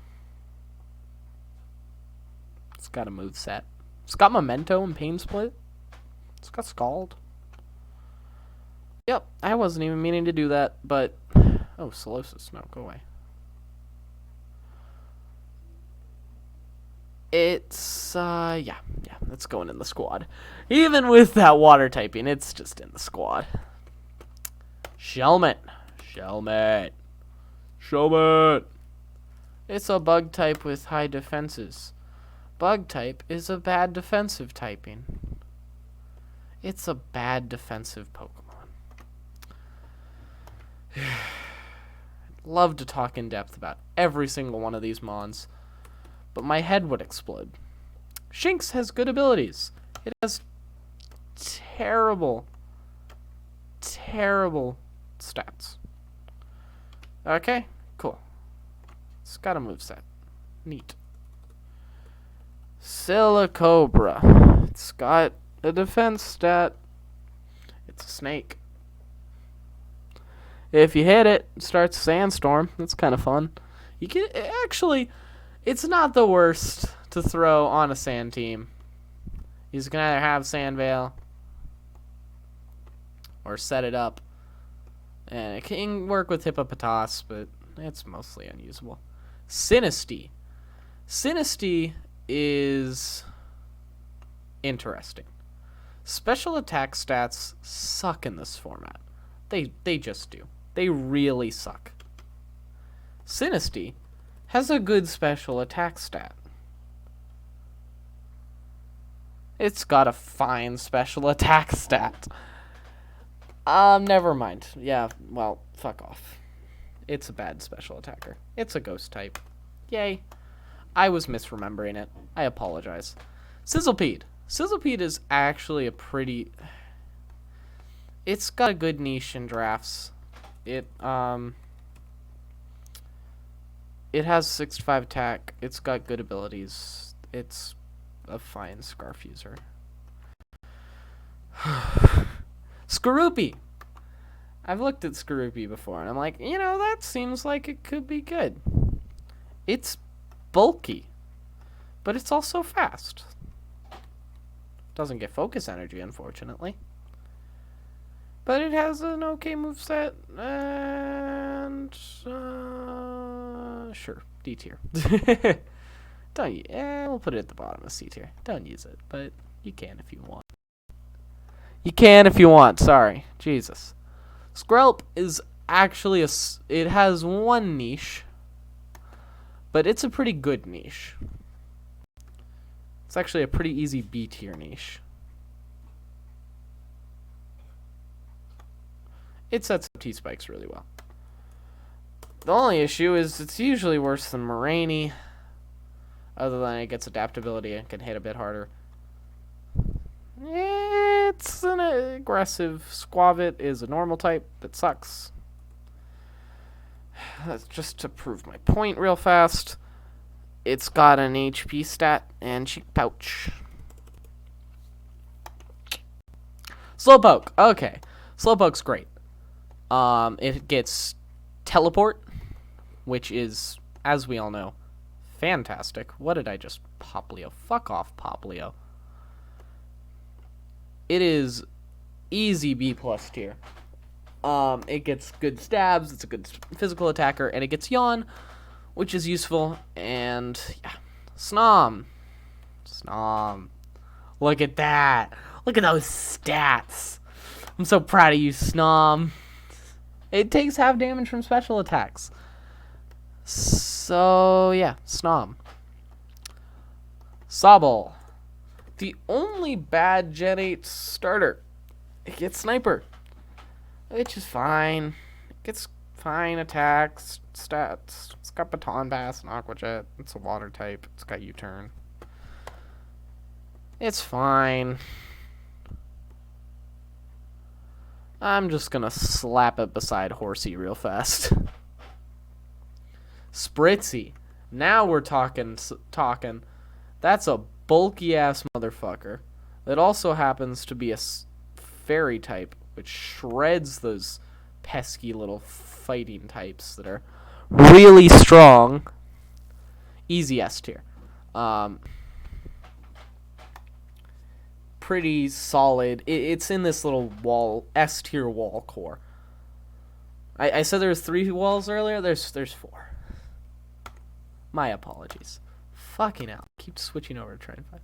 It's got a moveset. It's got Memento and Pain Split. It's got Scald. Yep, I wasn't even meaning to do that, but... Oh, Solosis. No, go away. It's, yeah, it's going in the squad. Even with that water typing, it's just in the squad. Shelmet. It's a bug type with high defenses. Bug type is a bad defensive typing. It's a bad defensive Pokemon. I'd love to talk in depth about every single one of these mons, but my head would explode. Shinx has good abilities. It has terrible stats. Okay, cool. It's got a moveset. Neat. Silicobra. It's got a defense stat. It's a snake. If you hit it, it starts Sandstorm. That's kind of fun. You can actually, it's not the worst to throw on a sand team. You can either have Sand Veil or set it up. And it can work with Hippopotas, but it's mostly unusable. Sinistea. Sinistea is interesting. Special attack stats suck in this format. They just do. They really suck. Sinistea has a good special attack stat. It's got a fine special attack stat. Never mind. Yeah, well, fuck off. It's a bad special attacker. It's a ghost type. Yay. I was misremembering it. I apologize. Sizzlepede. Sizzlepede is actually a pretty... It's got a good niche in drafts. It has 65 attack. It's got good abilities. It's a fine Scarf user. Skorupi. I've looked at Skorupi before, and I'm like, that seems like it could be good. It's bulky, but it's also fast. Doesn't get focus energy, unfortunately. But it has an okay moveset, and sure, D tier. We'll put it at the bottom of C tier. Don't use it, but you can if you want. Sorry, Jesus. Skrelp is actually it has one niche, but it's a pretty good niche. It's actually a pretty easy B tier niche. It sets up T-spikes really well. The only issue is it's usually worse than Moraine, other than it gets adaptability and can hit a bit harder. It's an aggressive. Squavit is a normal type that sucks. That's just to prove my point real fast. It's got an HP stat and cheek pouch. Slowpoke. Okay. Slowpoke's great. It gets teleport, which is, as we all know, fantastic. What did I just Poplio? Fuck off, Poplio. It is easy B+ tier. It gets good stabs, it's a good physical attacker, and it gets Yawn, which is useful, and yeah. Snom. Look at that. Look at those stats. I'm so proud of you, Snom. It takes half damage from special attacks. So, yeah, Snom. Sobble. The only bad Gen 8 starter. It gets Sniper, which is fine. It gets fine attacks, stats. It's got Baton Pass and Aqua Jet. It's a water type. It's got U-turn. It's fine. I'm just gonna slap it beside Horsey real fast. Spritzy. Now we're talking. That's a bulky ass motherfucker. That also happens to be a fairy type, which shreds those pesky little fighting types that are really strong. Easy S tier. Pretty solid. It's in this little wall, S tier wall core. I said there was 3 walls earlier. There's 4. My apologies. Fucking hell. Keep switching over to try and find.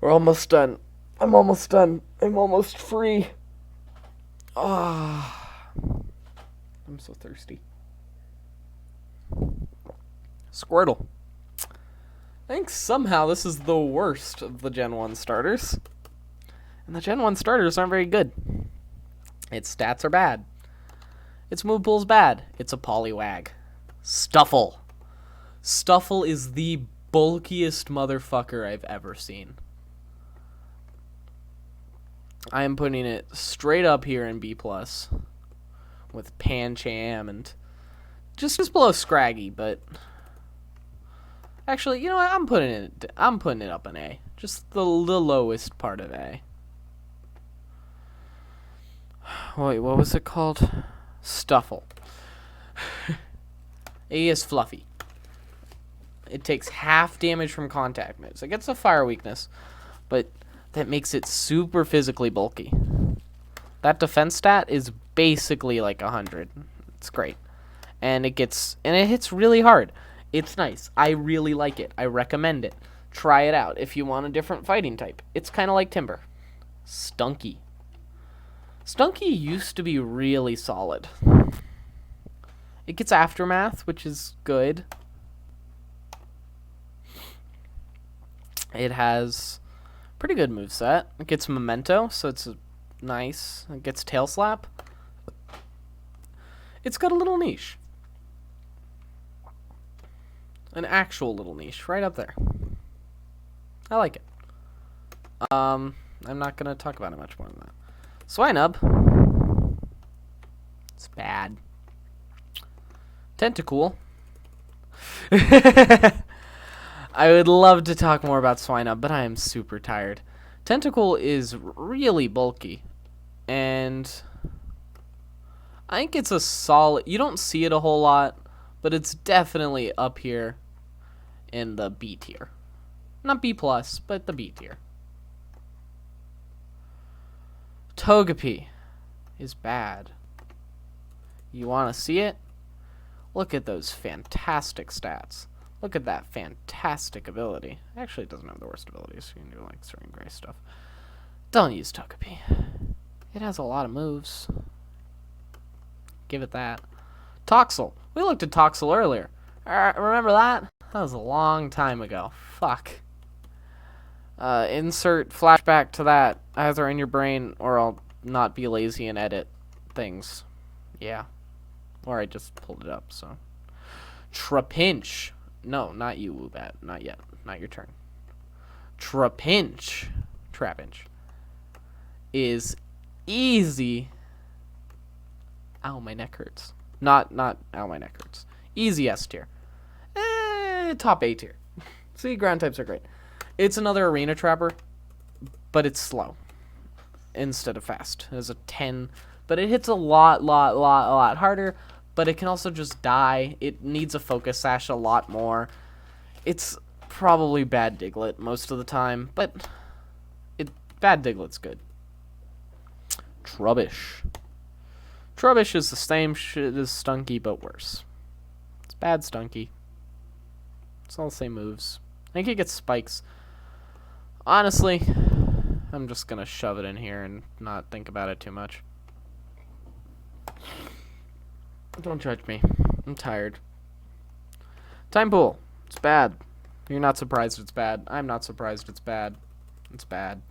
We're almost done. I'm almost done. I'm almost free. Ah, I'm so thirsty. Squirtle. I think somehow this is the worst of the Gen 1 starters. And the Gen 1 starters aren't very good. Its stats are bad. Its move pool's bad. It's a Poliwag. Stuffle. Stuffle is the bulkiest motherfucker I've ever seen. I am putting it straight up here in B+, with Pancham and just below Scraggy, but actually, you know what? I'm putting it up in A, just the lowest part of A. Wait, what was it called? Stuffle. A is fluffy. It takes half damage from contact moves. It gets a fire weakness, but that makes it super physically bulky. That defense stat is basically like 100. It's great. And it hits really hard. It's nice. I really like it. I recommend it. Try it out if you want a different fighting type. It's kind of like Timber. Stunky. Stunky used to be really solid. It gets Aftermath, which is good. It has pretty good moveset. It gets Memento, so it's nice. It gets Tail Slap. It's got a little niche. An actual little niche, right up there. I like it. I'm not going to talk about it much more than that. Swinub. It's bad. Tentacool. I would love to talk more about Swinub, but I am super tired. Tentacool is really bulky, and I think it's a solid. You don't see it a whole lot, but it's definitely up here in the B tier. Not B+, but the B tier. Togepi is bad. You want to see it? Look at those fantastic stats. Look at that fantastic ability. Actually, it doesn't have the worst abilities. You can do like certain gray stuff. Don't use Togepi. It has a lot of moves. Give it that. Toxel. We looked at Toxel earlier. Remember that? That was a long time ago. Fuck. Insert flashback to that either in your brain or I'll not be lazy and edit things. Yeah. Or I just pulled it up, so. Trapinch. No, not you, Woobat. Not yet. Not your turn. Trapinch is easy. Ow, my neck hurts. Not ow, my neck hurts. Easy S tier. Top A tier. See, ground types are great. It's another arena trapper, but it's slow instead of fast. It has a 10, but it hits a lot harder, but it can also just die. It needs a focus sash a lot more. It's probably bad Diglett most of the time, but bad Diglett's good. Trubbish. Trubbish is the same shit as Stunky, but worse. It's bad Stunky. It's all the same moves. I think it gets spikes. Honestly, I'm just gonna shove it in here and not think about it too much. Don't judge me. I'm tired. Time Pool. It's bad. You're not surprised it's bad. I'm not surprised it's bad. It's bad.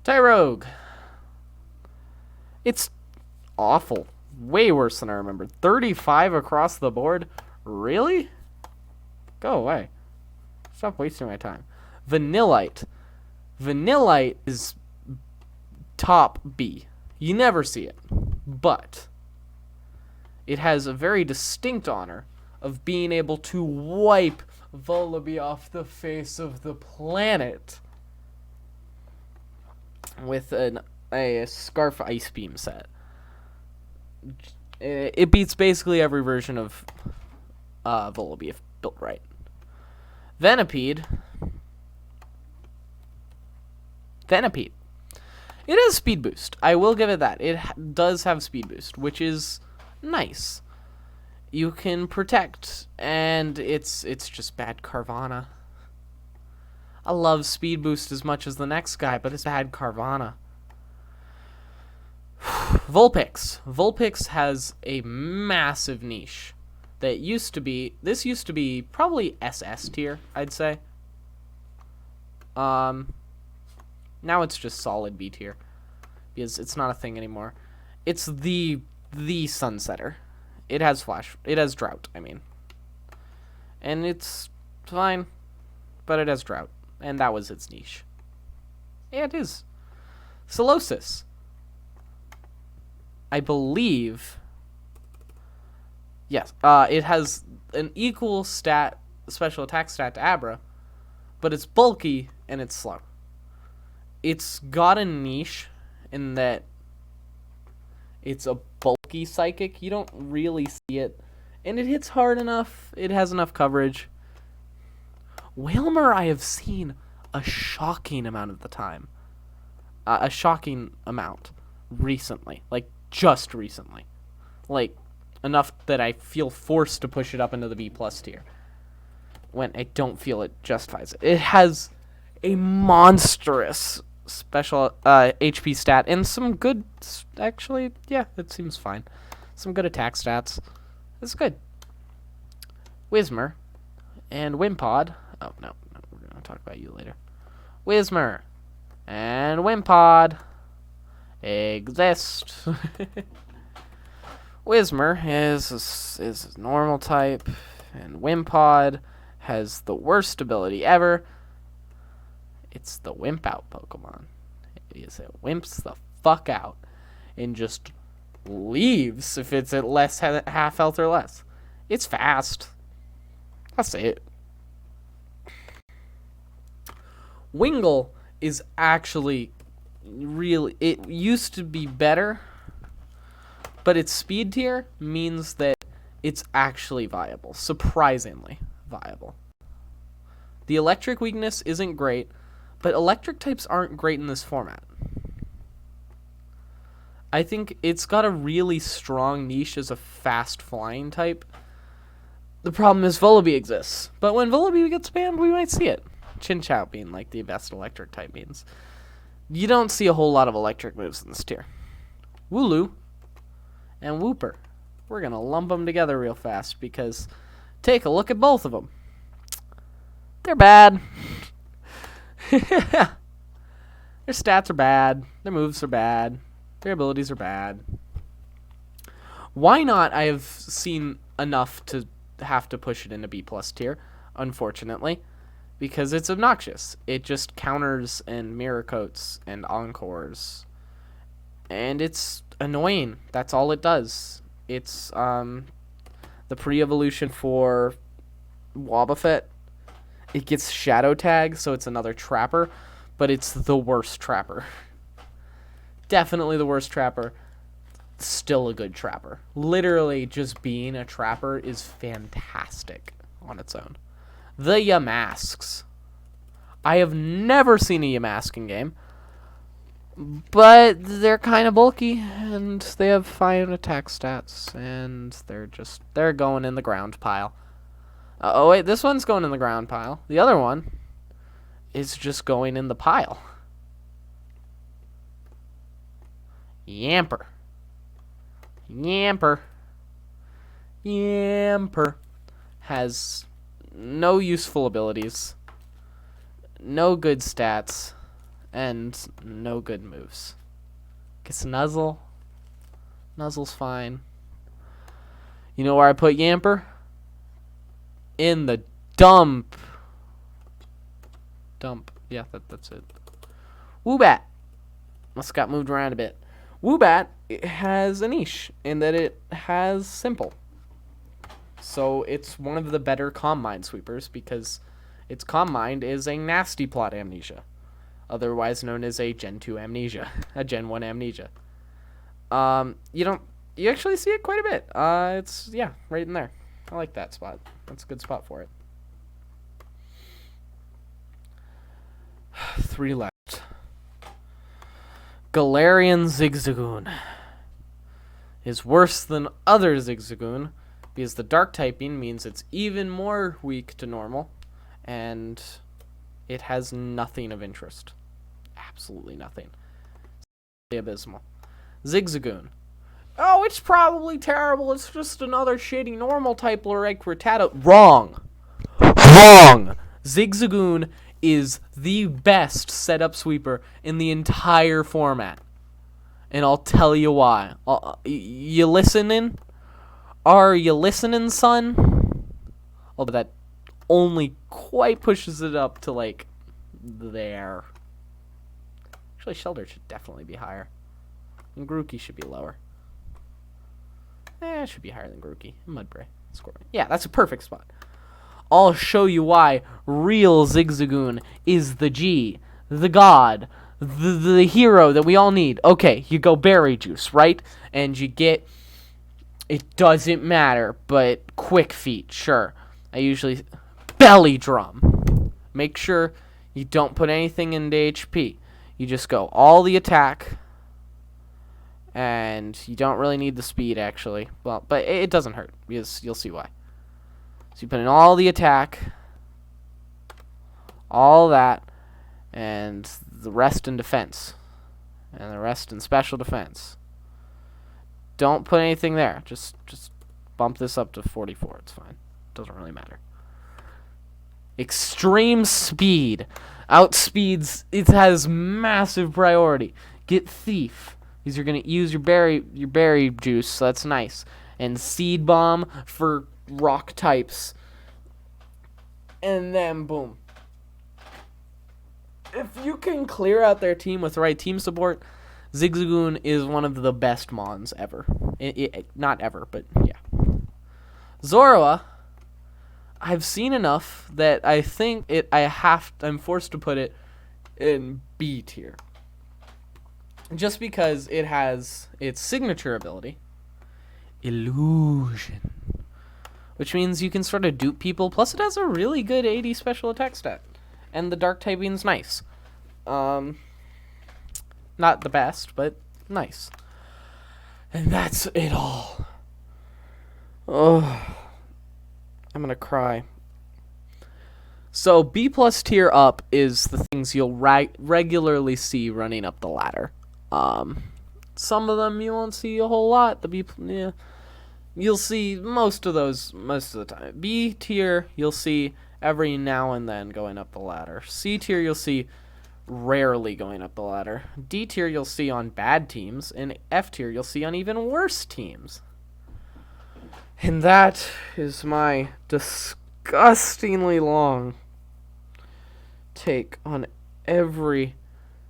Tyrogue. It's awful. Way worse than I remembered. 35 across the board? Really? Go away. Stop wasting my time. Vanillite. Vanillite is top B. You never see it. But it has a very distinct honor of being able to wipe Volibee off the face of the planet with a Scarf Ice Beam set. It beats basically every version of Volibee if built right. Venipede. It has speed boost. I will give it that. It does have speed boost, which is nice. You can protect, and it's just bad Carvanha. I love speed boost as much as the next guy, but it's bad Carvanha. Vulpix. Vulpix has a massive niche that used to be probably SS tier, I'd say. Now it's just solid B tier because it's not a thing anymore. It's the Sunsetter. It has Drought, I mean. And it's fine, but it has Drought, and that was its niche. Yeah, it is. Solosis. I believe, yes, it has an equal special attack stat to Abra, but it's bulky and it's slow. It's got a niche in that it's a bulky psychic. You don't really see it, and it hits hard enough. It has enough coverage. Wailmer I have seen a shocking amount of the time. A shocking amount recently. Like, just recently. Like, enough that I feel forced to push it up into the B+ tier. When I don't feel it justifies it. It has a monstrous special HP stat and some good, actually, yeah, it seems fine. Some good attack stats. It's good. Whismur and Wimpod. Oh, no, we're going to talk about you later. Whismur and Wimpod exist. Whismur is normal type, and Wimpod has the worst ability ever. It's the Wimp Out Pokemon. It wimps the fuck out and just leaves if it's at less half health or less. It's fast. That's it. Wingull is actually really... It used to be better, but its speed tier means that it's actually viable. Surprisingly viable. The electric weakness isn't great, but electric types aren't great in this format. I think it's got a really strong niche as a fast flying type. The problem is Volibee exists, but when Volibee gets banned, we might see it. Chinchou being like the best electric type means. You don't see a whole lot of electric moves in this tier. Wooloo and Wooper. We're going to lump them together real fast because take a look at both of them. they're bad. Their stats are bad. Their moves are bad. Their abilities are bad. Why not? I have seen enough to have to push it into B+ tier, unfortunately, because it's obnoxious. It just counters and mirror coats and encores, and it's annoying. That's all it does. It's the pre-evolution for Wobbuffet. It gets Shadow Tag, so it's another Trapper, but it's the worst Trapper. Definitely the worst Trapper. Still a good Trapper. Literally, just being a Trapper is fantastic on its own. The Yamasks. I have never seen a Yamask in game, but they're kind of bulky, and they have fine attack stats, and they're going in the ground pile. Oh wait, this one's going in the ground pile. The other one is just going in the pile. Yamper. Yamper has no useful abilities, no good stats, and no good moves. Gets Nuzzle. Nuzzle's fine. You know where I put Yamper? In the dump. Yeah, that's it. Woobat. Must got moved around a bit. Woobat has a niche in that it has Simple. So it's one of the better Calm Mind sweepers because its Calm Mind is a nasty plot amnesia, otherwise known as a Gen 2 amnesia, a Gen 1 amnesia. You actually see it quite a bit. It's right in there. I like that spot. That's a good spot for it. 3 left. Galarian Zigzagoon is worse than other Zigzagoon because the dark typing means it's even more weak to normal, and it has nothing of interest. Absolutely nothing. Abysmal. Zigzagoon. Oh, it's probably terrible. It's just another shitty normal type like Rattata. Wrong. Wrong. Zigzagoon is the best setup sweeper in the entire format. And I'll tell you why. You listening? Are you listening, son? Although that only quite pushes it up to, like, there. Actually, Shelter should definitely be higher. And Grookey should be lower. It should be higher than Grookey. Mudbray. Scorpion. Yeah, that's a perfect spot. I'll show you why real Zigzagoon is the G, the god, the hero that we all need. Okay, you go Berry Juice, right? And you get, it doesn't matter, but Quick Feet, sure. I usually, Belly Drum. Make sure you don't put anything into HP. You just go all the attack, and you don't really need the speed, actually. Well, but it doesn't hurt, because you'll see why. So you put in all the attack, all that, and the rest in defense, and the rest in special defense. Don't put anything there. Just bump this up to 44. It's fine. Doesn't really matter. Extreme speed. Outspeeds. It has massive priority. Get Thief, because you're gonna use your berry juice. So that's nice. And Seed Bomb for rock types, and then boom. If you can clear out their team with the right team support, Zigzagoon is one of the best mons ever. Not ever, but yeah. Zorua, I've seen enough that I think I'm forced to put it in B tier, just because it has its signature ability, Illusion, which means you can sort of dupe people. Plus, it has a really good 80 special attack stat. And the dark typing's nice. Not the best, but nice. And that's it all. Oh, I'm going to cry. So, B+ tier up is the things you'll regularly see running up the ladder. Some of them you won't see a whole lot. You'll see most of those most of the time. B tier, you'll see every now and then going up the ladder. C tier you'll see rarely going up the ladder. D tier you'll see on bad teams, and F tier you'll see on even worse teams. And that is my disgustingly long take on every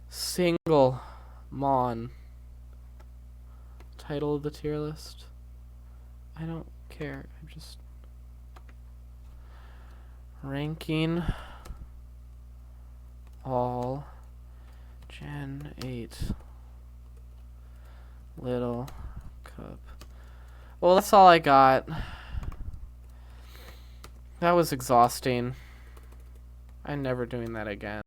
single Mon. Title of the tier list? I don't care. I'm just ranking all Gen 8 Little Cup. Well, that's all I got. That was exhausting. I'm never doing that again.